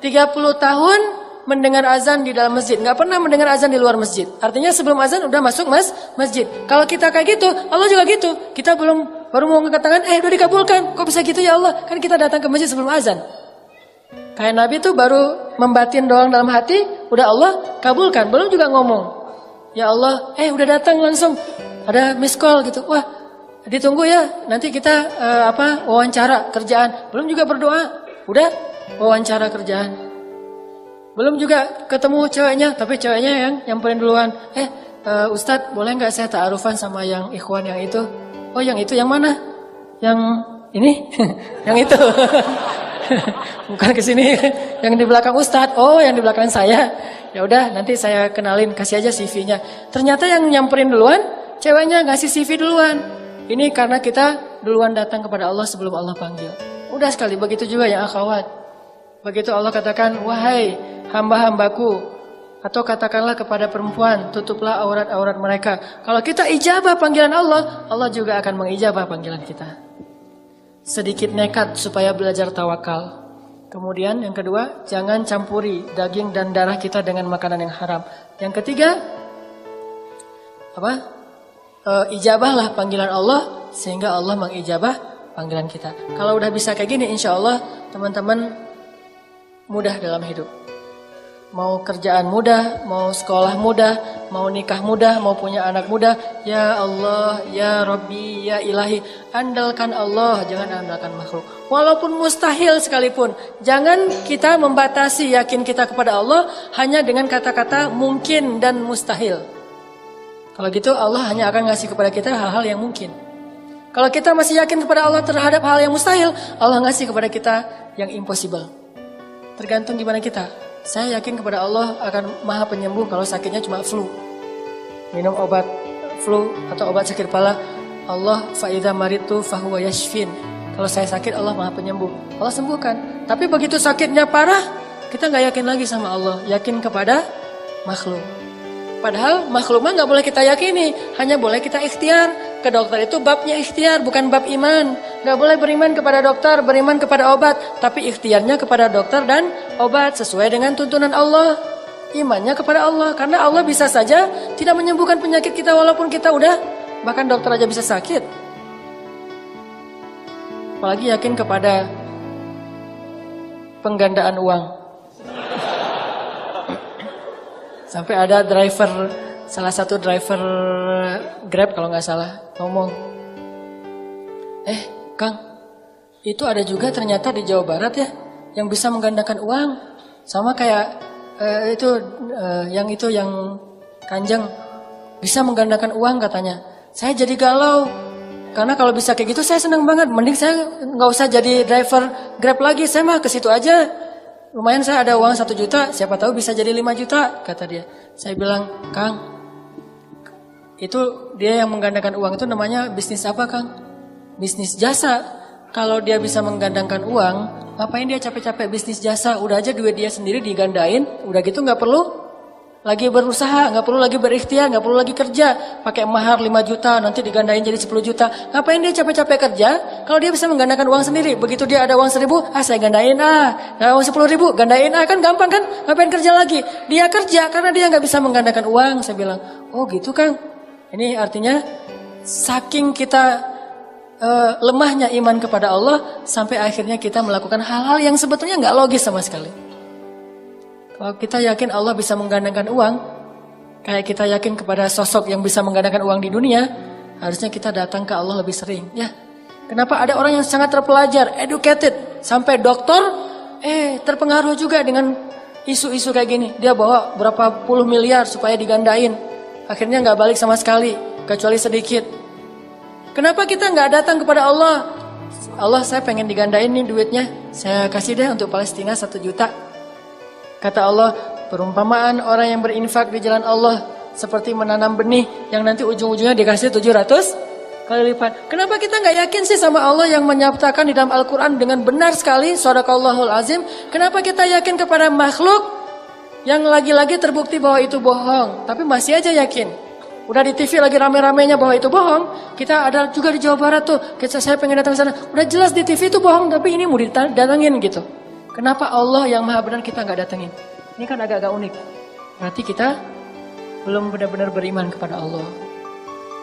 30 tahun mendengar azan di dalam masjid, nggak pernah mendengar azan di luar masjid. Artinya sebelum azan udah masuk masjid. Kalau kita kayak gitu, Allah juga gitu. Kita baru mau ngangkat tangan, udah dikabulkan. Kok bisa gitu ya Allah? Kan kita datang ke masjid sebelum azan. Kayak Nabi tuh baru membatin doang dalam hati, udah Allah kabulkan. Belum juga ngomong, ya Allah, udah datang langsung. Ada miss call gitu. Wah, ditunggu ya. Nanti kita wawancara kerjaan. Belum juga berdoa, udah wawancara kerjaan. Belum juga ketemu ceweknya, tapi ceweknya yang nyamperin duluan. Ustadz, boleh nggak saya ta'arufan sama yang ikhwan yang itu? Oh, yang itu yang mana? Yang ini? Yang itu. Bukan ke sini, yang di belakang Ustadz. Oh, yang di belakang saya. Ya udah, nanti saya kenalin, kasih aja CV-nya. Ternyata yang nyamperin duluan, ceweknya ngasih CV duluan. Ini karena kita duluan datang kepada Allah sebelum Allah panggil. Udah sekali, begitu juga yang akhwat. Begitu Allah katakan, wahai hamba-hambaku, atau katakanlah kepada perempuan, tutuplah aurat-aurat mereka. Kalau kita ijabah panggilan Allah, Allah juga akan mengijabah panggilan kita. Sedikit nekat supaya belajar tawakal. Kemudian yang kedua, jangan campuri daging dan darah kita dengan makanan yang haram. Yang ketiga, ijabahlah panggilan Allah sehingga Allah mengijabah panggilan kita. Kalau udah bisa kayak gini, insya Allah teman-teman mudah dalam hidup. Mau kerjaan mudah, mau sekolah mudah, mau nikah mudah, mau punya anak mudah. Ya Allah, ya Rabbi, ya Ilahi. Andalkan Allah, jangan andalkan makhluk. Walaupun mustahil sekalipun, jangan kita membatasi yakin kita kepada Allah hanya dengan kata-kata mungkin dan mustahil. Kalau gitu Allah hanya akan ngasih kepada kita hal-hal yang mungkin. Kalau kita masih yakin kepada Allah terhadap hal yang mustahil, Allah ngasih kepada kita yang impossible. Tergantung gimana kita. Saya yakin kepada Allah akan maha penyembuh kalau sakitnya cuma flu. Minum obat flu atau obat sakit kepala. Allah fa'idha maritu fahuwa yashfin. Kalau saya sakit Allah maha penyembuh. Allah sembuhkan. Tapi begitu sakitnya parah, kita gak yakin lagi sama Allah. Yakin kepada makhluk. Padahal makhluk mah gak boleh kita yakini. Hanya boleh kita ikhtiar. Ke dokter itu babnya ikhtiar, bukan bab iman. Gak boleh beriman kepada dokter, beriman kepada obat. Tapi ikhtiarnya kepada dokter dan obat sesuai dengan tuntunan Allah. Imannya kepada Allah. Karena Allah bisa saja tidak menyembuhkan penyakit kita walaupun kita udah, bahkan dokter aja bisa sakit. Apalagi yakin kepada penggandaan uang. Sampai ada salah satu driver Grab kalau nggak salah ngomong, Kang, itu ada juga ternyata di Jawa Barat ya yang bisa menggandakan uang, sama kayak yang Kanjeng bisa menggandakan uang katanya. Saya jadi galau karena kalau bisa kayak gitu saya senang banget. Mending saya nggak usah jadi driver Grab lagi, saya mah ke situ aja. Lumayan saya ada uang 1 juta, siapa tahu bisa jadi 5 juta, kata dia. Saya bilang, Kang, itu dia yang menggandakan uang itu namanya bisnis apa, Kang? Bisnis jasa. Kalau dia bisa menggandakan uang, ngapain dia capek-capek bisnis jasa? Udah aja duit dia sendiri digandain, udah gitu nggak perlu lagi berusaha, nggak perlu lagi berikhtiar, nggak perlu lagi kerja, pakai mahar 5 juta, nanti digandain jadi 10 juta. Ngapain dia capek-capek kerja? Kalau dia bisa menggandakan uang sendiri, begitu dia ada uang 1.000, saya gandain uang 10.000, gandain kan gampang kan? Ngapain kerja lagi? Dia kerja karena dia nggak bisa menggandakan uang. Saya bilang, oh gitu Kang. Ini artinya saking kita lemahnya iman kepada Allah sampai akhirnya kita melakukan hal-hal yang sebetulnya nggak logis sama sekali. Kalau kita yakin Allah bisa menggandakan uang, kayak kita yakin kepada sosok yang bisa menggandakan uang di dunia, harusnya kita datang ke Allah lebih sering. Ya, kenapa ada orang yang sangat terpelajar, educated, sampai doktor, terpengaruh juga dengan isu-isu kayak gini. Dia bawa berapa puluh miliar supaya digandain, akhirnya nggak balik sama sekali, kecuali sedikit. Kenapa kita nggak datang kepada Allah? Allah, saya pengen digandain nih duitnya, saya kasih deh untuk Palestina 1 juta. Kata Allah, perumpamaan orang yang berinfak di jalan Allah seperti menanam benih yang nanti ujung-ujungnya dikasih 700 kali lipat. Kenapa kita nggak yakin sih sama Allah yang menyatakan di dalam Al-Quran dengan benar sekali, Shadaqallahul Azim? Kenapa kita yakin kepada makhluk yang lagi-lagi terbukti bahwa itu bohong, tapi masih aja yakin? Udah di TV lagi rame-ramenya bahwa itu bohong. Kita ada juga di Jawa Barat tuh, saya pengen datang ke sana. Udah jelas di TV itu bohong, tapi ini mau didatangin gitu. Kenapa Allah yang maha benar kita nggak datengin? Ini kan agak-agak unik. Berarti kita belum benar-benar beriman kepada Allah.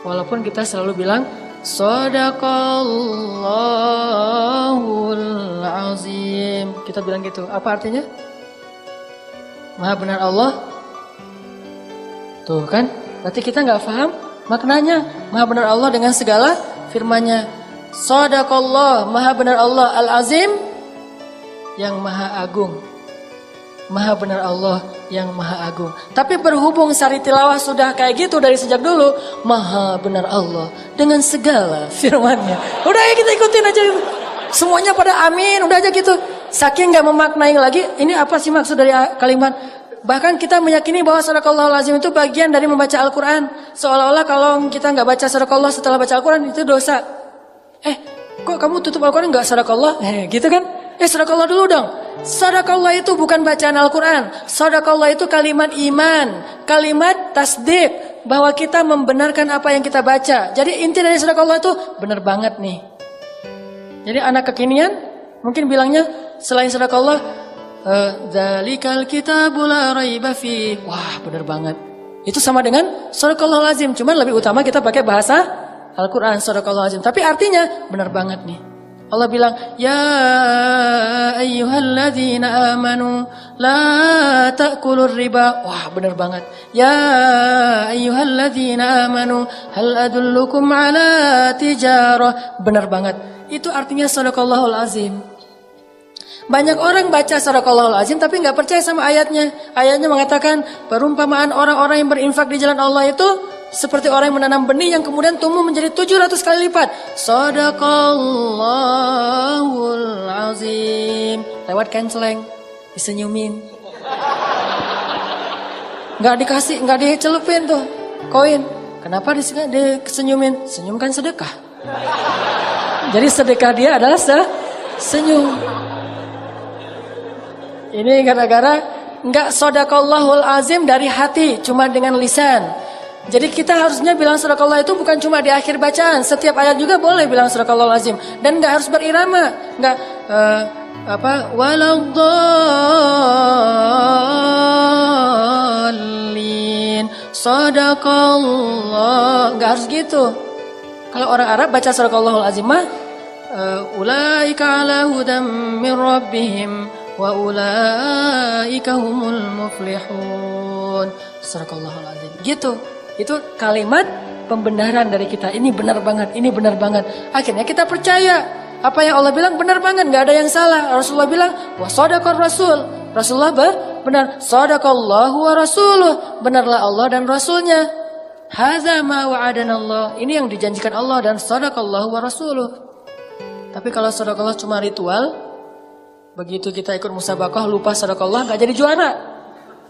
Walaupun kita selalu bilang Shadaqallahul Azim. Kita bilang gitu. Apa artinya? Maha benar Allah. Tuh kan? Berarti kita nggak paham maknanya. Maha benar Allah dengan segala firman-Nya. Shadaqallah, maha benar Allah Al-Azim, yang maha agung. Maha benar Allah yang maha agung. Tapi berhubung Sari Tilawah sudah kayak gitu dari sejak dulu, maha benar Allah dengan segala firman-Nya. Udah ya kita ikutin aja. Semuanya pada amin, udah aja gitu. Saking gak memaknai lagi, ini apa sih maksud dari kalimat? Bahkan kita meyakini bahwa Shadaqallahul Azim itu bagian dari membaca Al-Quran. Seolah-olah kalau kita gak baca Shadaqallah setelah baca Al-Quran itu dosa. Kok kamu tutup Al-Quran gak Shadaqallah? Gitu kan? Shadaqallah dulu dong. Shadaqallah itu bukan bacaan Al-Quran. Shadaqallah itu kalimat iman, kalimat tasdik, bahwa kita membenarkan apa yang kita baca. Jadi inti dari Shadaqallah itu benar banget nih. Jadi anak kekinian mungkin bilangnya selain Shadaqallah, dzalikal kitabul la raiba fi. Wah, benar banget. Itu sama dengan Shadaqallahul Azim, cuman lebih utama kita pakai bahasa Al-Quran, Shadaqallahul Azim. Tapi artinya benar banget nih. Allah bilang, ya ayyuhalladzina amanu la ta'kulur riba. Wah, benar banget. Ya ayyuhalladzina amanu hal adullukum ala tijarah. Benar banget. Itu artinya Shadaqallahul Azim. Banyak orang baca Shadaqallahul Azim tapi nggak percaya sama ayatnya. Ayatnya mengatakan perumpamaan orang-orang yang berinfak di jalan Allah itu seperti orang yang menanam benih yang kemudian tumbuh menjadi 700 kali lipat. Shadaqallahul Azim. Lewat canceleng, disenyumin. Nggak dikasih, nggak dicelupin tuh koin. Kenapa disenyumin? Senyum kan sedekah. Jadi sedekah dia adalah senyum. Ini gara-gara nggak Shadaqallahul Azim dari hati, cuma dengan lisan. Jadi kita harusnya bilang Shadaqallah itu bukan cuma di akhir bacaan, setiap ayat juga boleh bilang Shadaqallahul Azim, dan nggak harus berirama, nggak waladdallin Shadaqallah, nggak harus gitu. Kalau orang Arab baca Shadaqallahul Azim mah ulaika ala hudam min rabbihim wa ulaika humul muflihun. Shadaqallahul Azim. Gitu. Itu kalimat pembenaran dari kita. Ini benar banget, ini benar banget. Akhirnya kita percaya. Apa yang Allah bilang benar banget, gak ada yang salah. Rasulullah bilang, wa sadaqar rasul. Rasulullah benar. Sadaqallahu wa rasuluh. Benarlah Allah dan Rasulnya. Hadza ma wa'adana Allah. Ini yang dijanjikan Allah dan sadaqallahu wa rasuluh. Tapi kalau sadaqallah cuma ritual, begitu kita ikut musabaqah lupa sadaqallah gak jadi juara.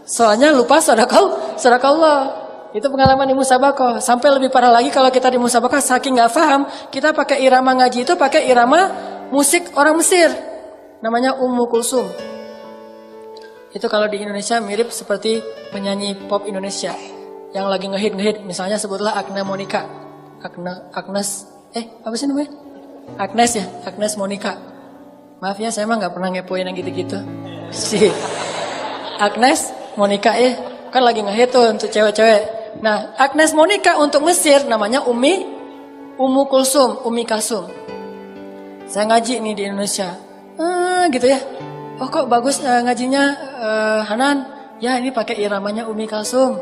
Soalnya lupa sadaqallah. Itu pengalaman di musabaqah. Sampai lebih parah lagi kalau kita di musabaqah saking nggak paham, kita pakai irama ngaji itu pakai irama musik orang Mesir, namanya Ummu Kulsum. Itu kalau di Indonesia mirip seperti penyanyi pop Indonesia yang lagi ngehit. Misalnya sebutlah Agnes Monica. Agnes, apa sih namanya? Agnes ya, Agnes Monica. Maaf ya, saya mah nggak pernah ngepoin yang gitu-gitu. Si Agnes Monica kan lagi ngehit tuh untuk cewek-cewek. Nah, Agnes Monica untuk Mesir namanya Ummu Kulsum, Umi Kalsum. Saya ngaji nih di Indonesia. Gitu ya. Oh kok bagus ngajinya Hanan. Ya ini pakai iramanya Umi Kalsum.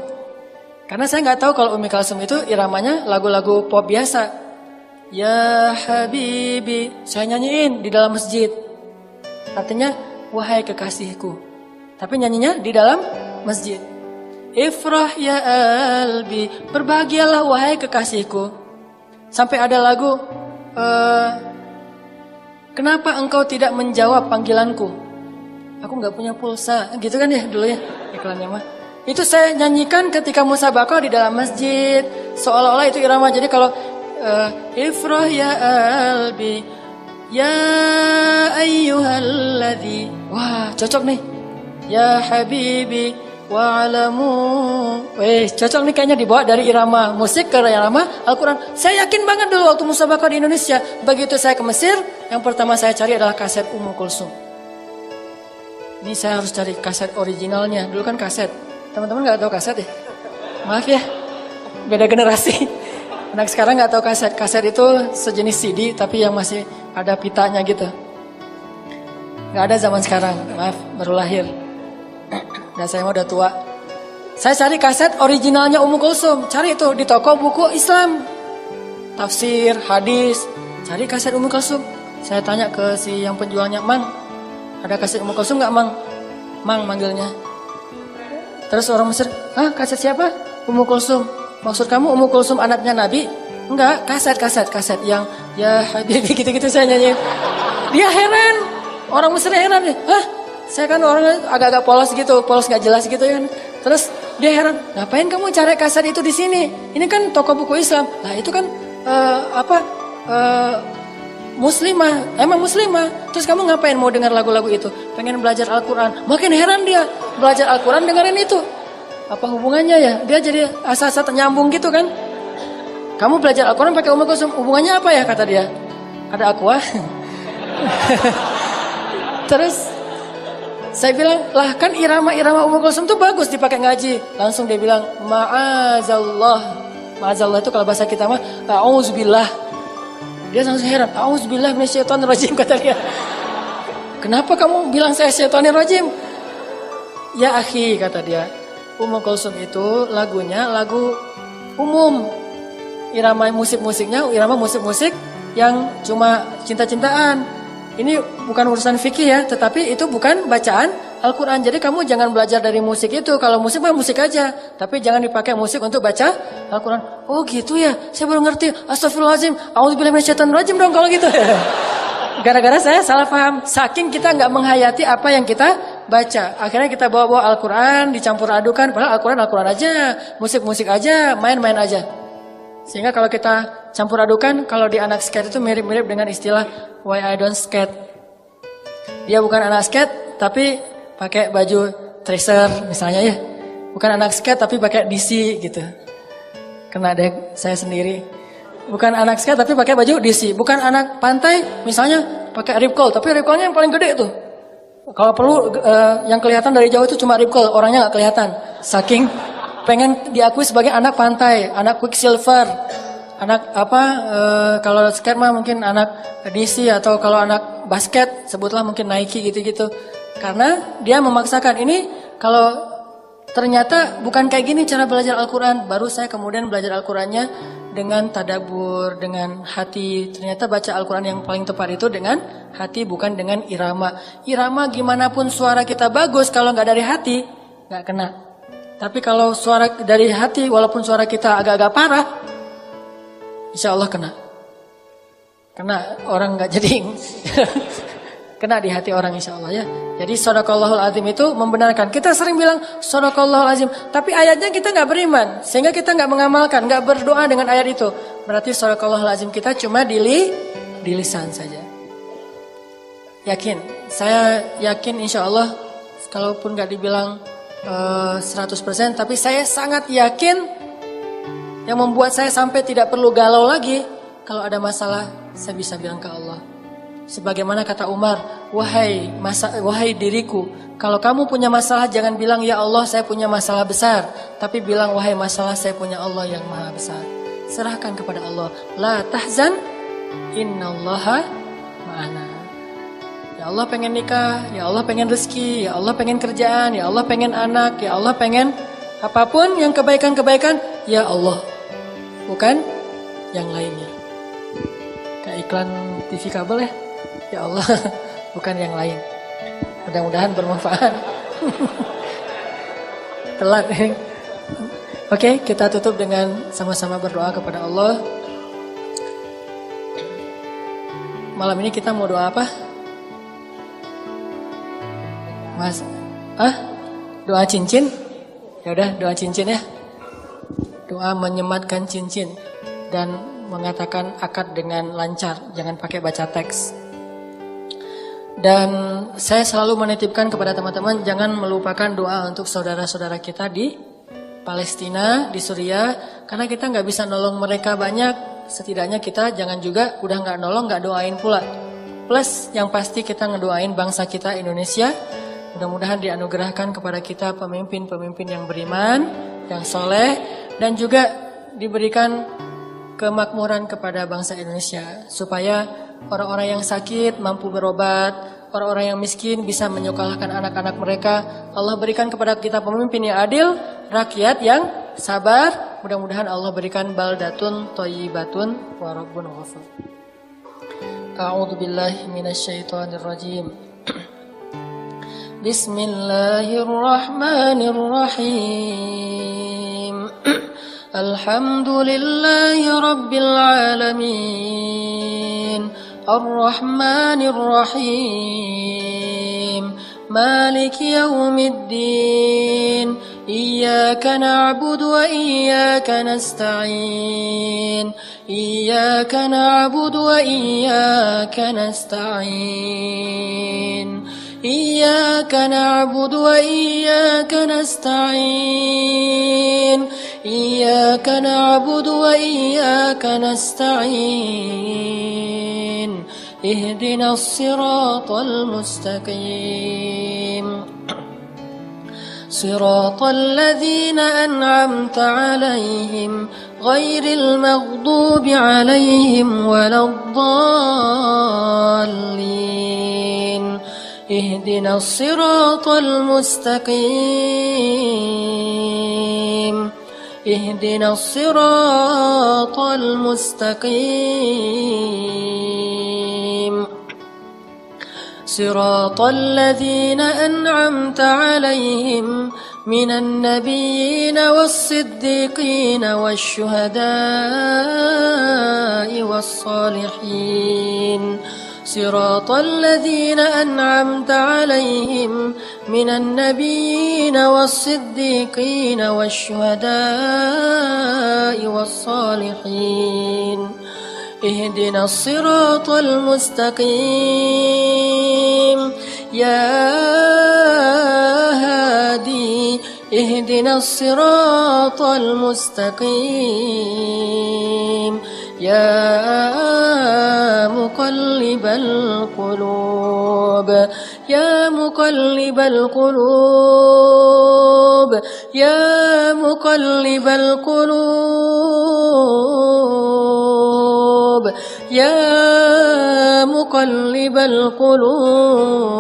Karena saya nggak tahu kalau Umi Kalsum itu iramanya lagu-lagu pop biasa. Ya Habibi, saya nyanyiin di dalam masjid. Artinya wahai kekasihku. Tapi nyanyinya di dalam masjid. Ifrah ya albi, berbahagialah wahai kekasihku. Sampai ada lagu kenapa engkau tidak menjawab panggilanku? Aku nggak punya pulsa, gitu kan ya dulu ya iklannya mah. Itu saya nyanyikan ketika musabaqah di dalam masjid, seolah-olah itu irama. Jadi kalau Ifrah ya albi, ya ayyuhalladzi, wah cocok nih. Ya habibi wa alamu, cocok nih kayaknya dibawa dari irama musik ke irama Al-Quran. Saya yakin banget dulu waktu musabaqah di Indonesia. Begitu saya ke Mesir, yang pertama saya cari adalah kaset Ummu Kulsum. Ini saya harus cari kaset originalnya. Dulu kan kaset. Teman-teman gak tahu kaset ya? Maaf ya, beda generasi. Anak sekarang gak tahu kaset. Kaset itu sejenis CD tapi yang masih ada pitanya gitu. Gak ada zaman sekarang, maaf, baru lahir. Dan saya udah tua. Saya cari kaset originalnya Ummu Kulsum. Cari itu di toko buku Islam, tafsir, hadis. Cari kaset Ummu Kulsum. Saya tanya ke si yang penjualnya, Mang, ada kaset Ummu Kulsum gak Mang? Mang manggilnya. Terus orang Mesir, kaset siapa? Ummu Kulsum. Maksud kamu Ummu Kulsum anaknya Nabi? Enggak, kaset yang ya Habibi gitu-gitu saya nyanyi. Dia heran. Orang Mesir heran ya. Saya kan orangnya agak-agak polos gak jelas gitu kan. Terus dia heran, ngapain kamu cari kaset itu di sini? Ini kan toko buku Islam. Lah itu kan muslimah, emang muslimah. Terus kamu ngapain mau dengar lagu-lagu itu? Pengen belajar Al-Quran. Makin heran dia, belajar Al-Quran dengerin itu. Apa hubungannya ya? Dia jadi asa-asa nyambung gitu kan. Kamu belajar Al-Quran pakai Ummu Kulsum, hubungannya apa ya kata dia? Ada aqua. Terus saya bilang, lah kan irama-irama Ummu Kulsum tuh bagus dipakai ngaji. Langsung dia bilang, ma'azallah. Ma'azallah itu kalau bahasa kita mah, a'udzubillah. Dia langsung heran, a'udzubillah minasyaitonirrajim kata dia. Kenapa kamu bilang saya syaitonirrajim? Ya akhi kata dia, Ummu Kulsum itu lagunya lagu umum. Irama musik-musiknya, irama musik-musik yang cuma cinta-cintaan. Ini bukan urusan fikih ya, tetapi itu bukan bacaan Al-Quran. Jadi kamu jangan belajar dari musik itu. Kalau musik mah musik aja, tapi jangan dipakai musik untuk baca Al-Quran. Oh gitu ya, saya baru ngerti. Astagfirullahaladzim, a'udzubillahi minasyaitonirrajim dong kalau gitu. Gara-gara saya salah paham. Saking kita nggak menghayati apa yang kita baca. Akhirnya kita bawa-bawa Al-Quran, dicampur adukan. Padahal Al-Quran aja, musik-musik aja, main-main aja. Sehingga kalau kita campur adukan, kalau di anak skate itu mirip-mirip dengan istilah why I don't skate. Dia bukan anak skate, tapi pakai baju tracer misalnya ya. Bukan anak skate, tapi pakai DC gitu. Kena deh saya sendiri. Bukan anak skate, tapi pakai baju DC. Bukan anak pantai, misalnya pakai rip curl, tapi rip curlnya yang paling gede tuh. Kalau perlu yang kelihatan dari jauh itu cuma rip curl, orangnya nggak kelihatan. Saking pengen diakui sebagai anak pantai, anak Quicksilver, anak kalau skate mah mungkin anak DC, atau kalau anak basket sebutlah mungkin Nike gitu-gitu. Karena dia memaksakan ini, kalau ternyata bukan kayak gini cara belajar Al-Quran. Baru saya kemudian belajar Al-Qurannya dengan tadabbur, dengan hati. Ternyata baca Al-Quran yang paling tepat itu dengan hati, bukan dengan irama. Irama gimana pun suara kita bagus, kalau nggak dari hati nggak kena. Tapi kalau suara dari hati, walaupun suara kita agak-agak parah, insya Allah kena. Kena orang nggak jadi kena di hati orang insya Allah ya. Jadi Shadaqallahul Azim itu membenarkan. Kita sering bilang Shadaqallahul Azim, tapi ayatnya kita nggak beriman, sehingga kita nggak mengamalkan, nggak berdoa dengan ayat itu. Berarti Shadaqallahul Azim kita cuma di lisan saja. Yakin, saya yakin insya Allah kalaupun nggak dibilang 100%, tapi saya sangat yakin yang membuat saya sampai tidak perlu galau lagi. Kalau ada masalah, saya bisa bilang ke Allah. Sebagaimana kata Umar, wahai diriku, kalau kamu punya masalah jangan bilang ya Allah saya punya masalah besar, tapi bilang wahai masalah saya punya Allah yang maha besar. Serahkan kepada Allah. La tahzan, innallaha ma'ana. Ya Allah pengen nikah, ya Allah pengen rezeki, ya Allah pengen kerjaan, ya Allah pengen anak, ya Allah pengen apapun yang kebaikan-kebaikan, ya Allah. Bukan yang lainnya. Kayak iklan TV kabel ya. Ya Allah, bukan yang lain. Mudah-mudahan bermanfaat. Telat nih. Oke, kita tutup dengan sama-sama berdoa kepada Allah. Malam ini kita mau doa apa? Mas, doa cincin? Ya udah, doa cincin ya. Doa menyematkan cincin dan mengatakan akad dengan lancar, jangan pakai baca teks. Dan saya selalu menitipkan kepada teman-teman jangan melupakan doa untuk saudara-saudara kita di Palestina, di Suriah, karena kita nggak bisa nolong mereka banyak. Setidaknya kita jangan juga udah nggak nolong, nggak doain pula. Plus yang pasti kita ngedoain bangsa kita Indonesia. Mudah-mudahan dianugerahkan kepada kita pemimpin-pemimpin yang beriman, yang soleh, dan juga diberikan kemakmuran kepada bangsa Indonesia supaya orang-orang yang sakit mampu berobat, orang-orang yang miskin bisa menyekolahkan anak-anak mereka. Allah berikan kepada kita pemimpin yang adil, rakyat yang sabar. Mudah-mudahan Allah berikan baldatun thayyibatun wa rabbun ghafur. A'udzu billahi minasyaitonir rajim. Bismillahirrahmanirrahim. Alhamdulillahi rabbil alamin. Ar-Rahmanir Rahim. Maliki yaumiddin. Iyyaka na'budu wa iyyaka nasta'in. Iyyaka na'budu wa iyyaka nasta'in. Iyyaka na'budu wa iyyaka nasta'in. Iyyaka na'budu wa iyyaka nasta'in. Ihdinas siratal mustaqim. Siratal ladzina an'amta 'alaihim ghairil maghdubi 'alaihim waladdallin. Ihdinas siratal mustaqim. Ihdinas siratal mustaqim. Siratal ladzina an'amta 'alaihim minan nabiyyina was-siddiqina wasyuhada'i was-salihin. Siratal ladzina an'amta 'alaihim minan nabiyyina was-siddiqina wasyuhada'i was-salihin. Ihdinas siratal mustaqim. Ya hadi ihdinas siratal mustaqim. Ya muqallibal qulub. Ya muqallibal qulub. Ya muqallibal qulub. Ya muqallibal qulub.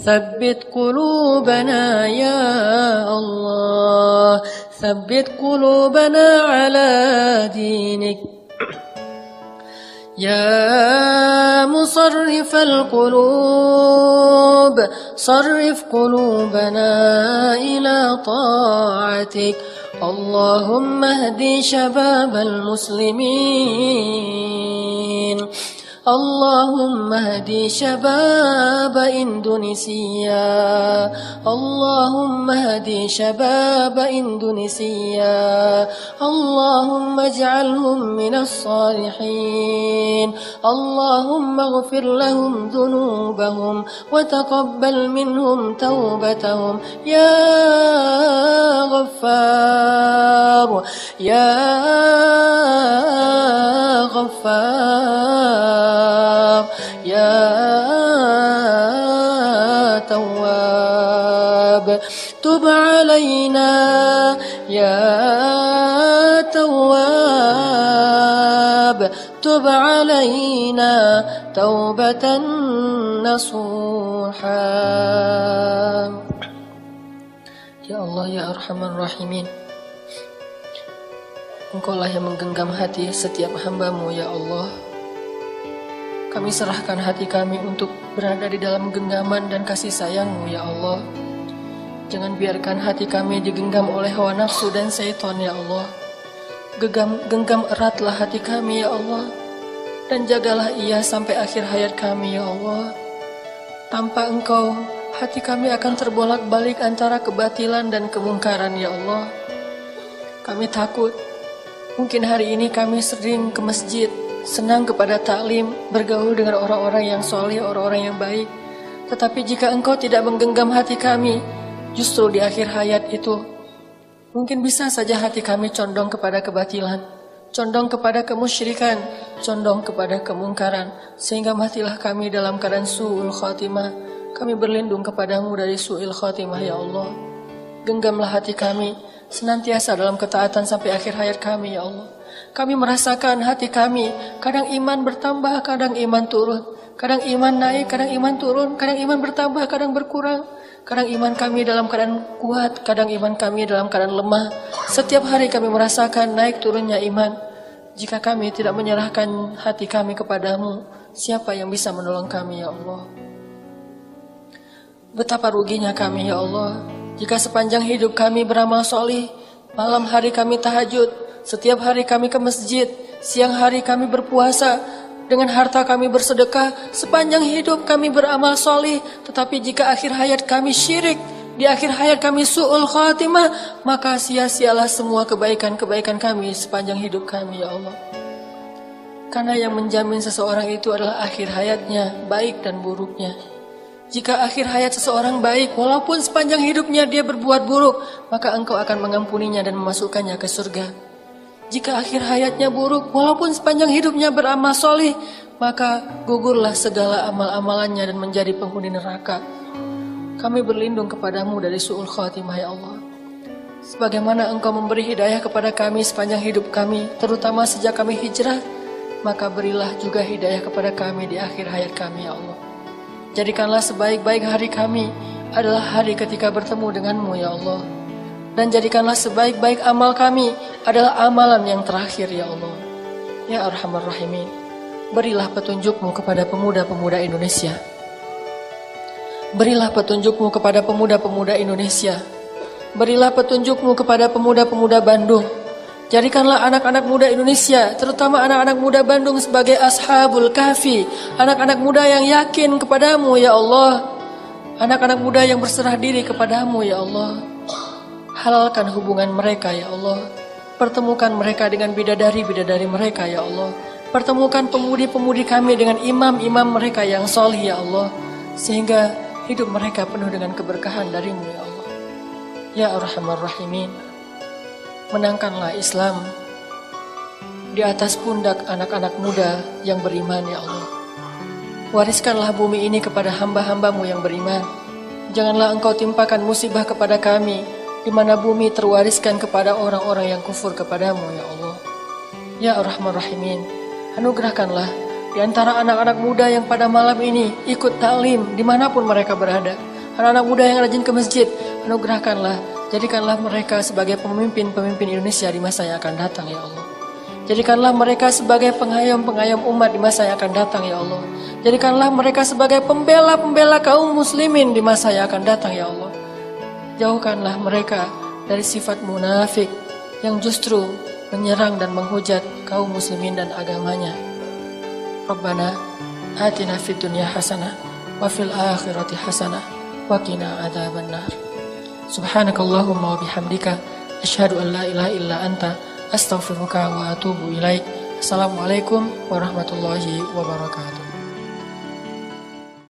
Thabbit qulubana ya Allah. Thabbit qulubana ala dinik. Ya musarrifal qulub. Sarrif qulubana ila ta'atik. Allahumma hdi syababal muslimin. اللهم اهد شباب إندونيسيا اللهم اهد شباب إندونيسيا اللهم اجعلهم من الصالحين اللهم اغفر لهم ذنوبهم وتقبل منهم توبتهم يا غفار يا غفار يا تواب تب علينا يا تواب تب علينا توبة نصوحا. Ya Allah, ya Arhamar Rahimin, Engkaulah yang menggenggam hati setiap hamba-Mu, ya Allah. Kami serahkan hati kami untuk berada di dalam genggaman dan kasih sayang-Mu, ya Allah. Jangan biarkan hati kami digenggam oleh hawa nafsu dan syaitan, ya Allah. Genggam eratlah hati kami, ya Allah. Dan jagalah ia sampai akhir hayat kami, ya Allah. Tanpa Engkau, hati kami akan terbolak-balik antara kebatilan dan kemungkaran, ya Allah. Kami takut, mungkin hari ini kami sering ke masjid, senang kepada taklim, bergaul dengan orang-orang yang soleh, orang-orang yang baik. Tetapi jika Engkau tidak menggenggam hati kami, justru di akhir hayat itu, mungkin bisa saja hati kami condong kepada kebatilan, condong kepada kemusyrikan, condong kepada kemungkaran, sehingga matilah kami dalam keadaan su'ul khatimah. Kami berlindung kepadamu dari su'il khatimah, ya Allah. Genggamlah hati kami senantiasa dalam ketaatan sampai akhir hayat kami, ya Allah. Kami merasakan hati kami, kadang iman bertambah, kadang iman turun. Kadang iman naik, kadang iman turun. Kadang iman bertambah, kadang berkurang. Kadang iman kami dalam keadaan kuat, kadang iman kami dalam keadaan lemah. Setiap hari kami merasakan naik turunnya iman. Jika kami tidak menyerahkan hati kami kepadamu, siapa yang bisa menolong kami, ya Allah? Betapa ruginya kami, ya Allah, jika sepanjang hidup kami beramal solih, malam hari kami tahajud, setiap hari kami ke masjid, siang hari kami berpuasa, dengan harta kami bersedekah, sepanjang hidup kami beramal solih. Tetapi jika akhir hayat kami syirik, di akhir hayat kami su'ul khatimah, maka sia-sialah semua kebaikan-kebaikan kami sepanjang hidup kami, ya Allah. Karena yang menjamin seseorang itu adalah akhir hayatnya, baik dan buruknya. Jika akhir hayat seseorang baik, walaupun sepanjang hidupnya dia berbuat buruk, maka Engkau akan mengampuninya dan memasukkannya ke surga. Jika akhir hayatnya buruk, walaupun sepanjang hidupnya beramal solih, maka gugurlah segala amal-amalannya dan menjadi penghuni neraka. Kami berlindung kepadamu dari su'ul khatimah, ya Allah. Sebagaimana Engkau memberi hidayah kepada kami sepanjang hidup kami, terutama sejak kami hijrah, maka berilah juga hidayah kepada kami di akhir hayat kami, ya Allah. Jadikanlah sebaik-baik hari kami adalah hari ketika bertemu denganmu, ya Allah. Dan jadikanlah sebaik-baik amal kami adalah amalan yang terakhir, ya Allah. Ya Arhamar Rahimin, berilah petunjukmu kepada pemuda-pemuda Indonesia. Berilah petunjukmu kepada pemuda-pemuda Indonesia. Berilah petunjukmu kepada pemuda-pemuda Bandung. Jadikanlah anak-anak muda Indonesia, terutama anak-anak muda Bandung sebagai ashabul kahfi, anak-anak muda yang yakin kepadamu, ya Allah. Anak-anak muda yang berserah diri kepadamu, ya Allah. Halalkan hubungan mereka, ya Allah. Pertemukan mereka dengan bidadari-bidadari mereka, ya Allah. Pertemukan pemudi-pemudi kami dengan imam-imam mereka yang solih, ya Allah. Sehingga hidup mereka penuh dengan keberkahan darimu, ya Allah. Ya Arhamar Rahimin, menangkanlah Islam di atas pundak anak-anak muda yang beriman, ya Allah. Wariskanlah bumi ini kepada hamba-hambamu yang beriman. Janganlah Engkau timpakan musibah kepada kami, di mana bumi terwariskan kepada orang-orang yang kufur kepadamu, ya Allah. Ya Arhamar Rahimin, anugerahkanlah di antara anak-anak muda yang pada malam ini ikut taklim dimanapun mereka berada. Anak-anak muda yang rajin ke masjid, anugerahkanlah, jadikanlah mereka sebagai pemimpin-pemimpin Indonesia di masa yang akan datang, ya Allah. Jadikanlah mereka sebagai pengayom-pengayom umat di masa yang akan datang, ya Allah. Jadikanlah mereka sebagai pembela-pembela kaum muslimin di masa yang akan datang, ya Allah. Jauhkanlah mereka dari sifat munafik yang justru menyerang dan menghujat kaum muslimin dan agamanya. Rabbana atina fid dunya hasanah wa fil akhirati hasanah wa qina adzabannar. Subhanakallahumma wa bihamdika asyhadu an la ilaha illa anta astaghfiruka wa atubu ilaik. Assalamualaikum warahmatullahi wabarakatuh.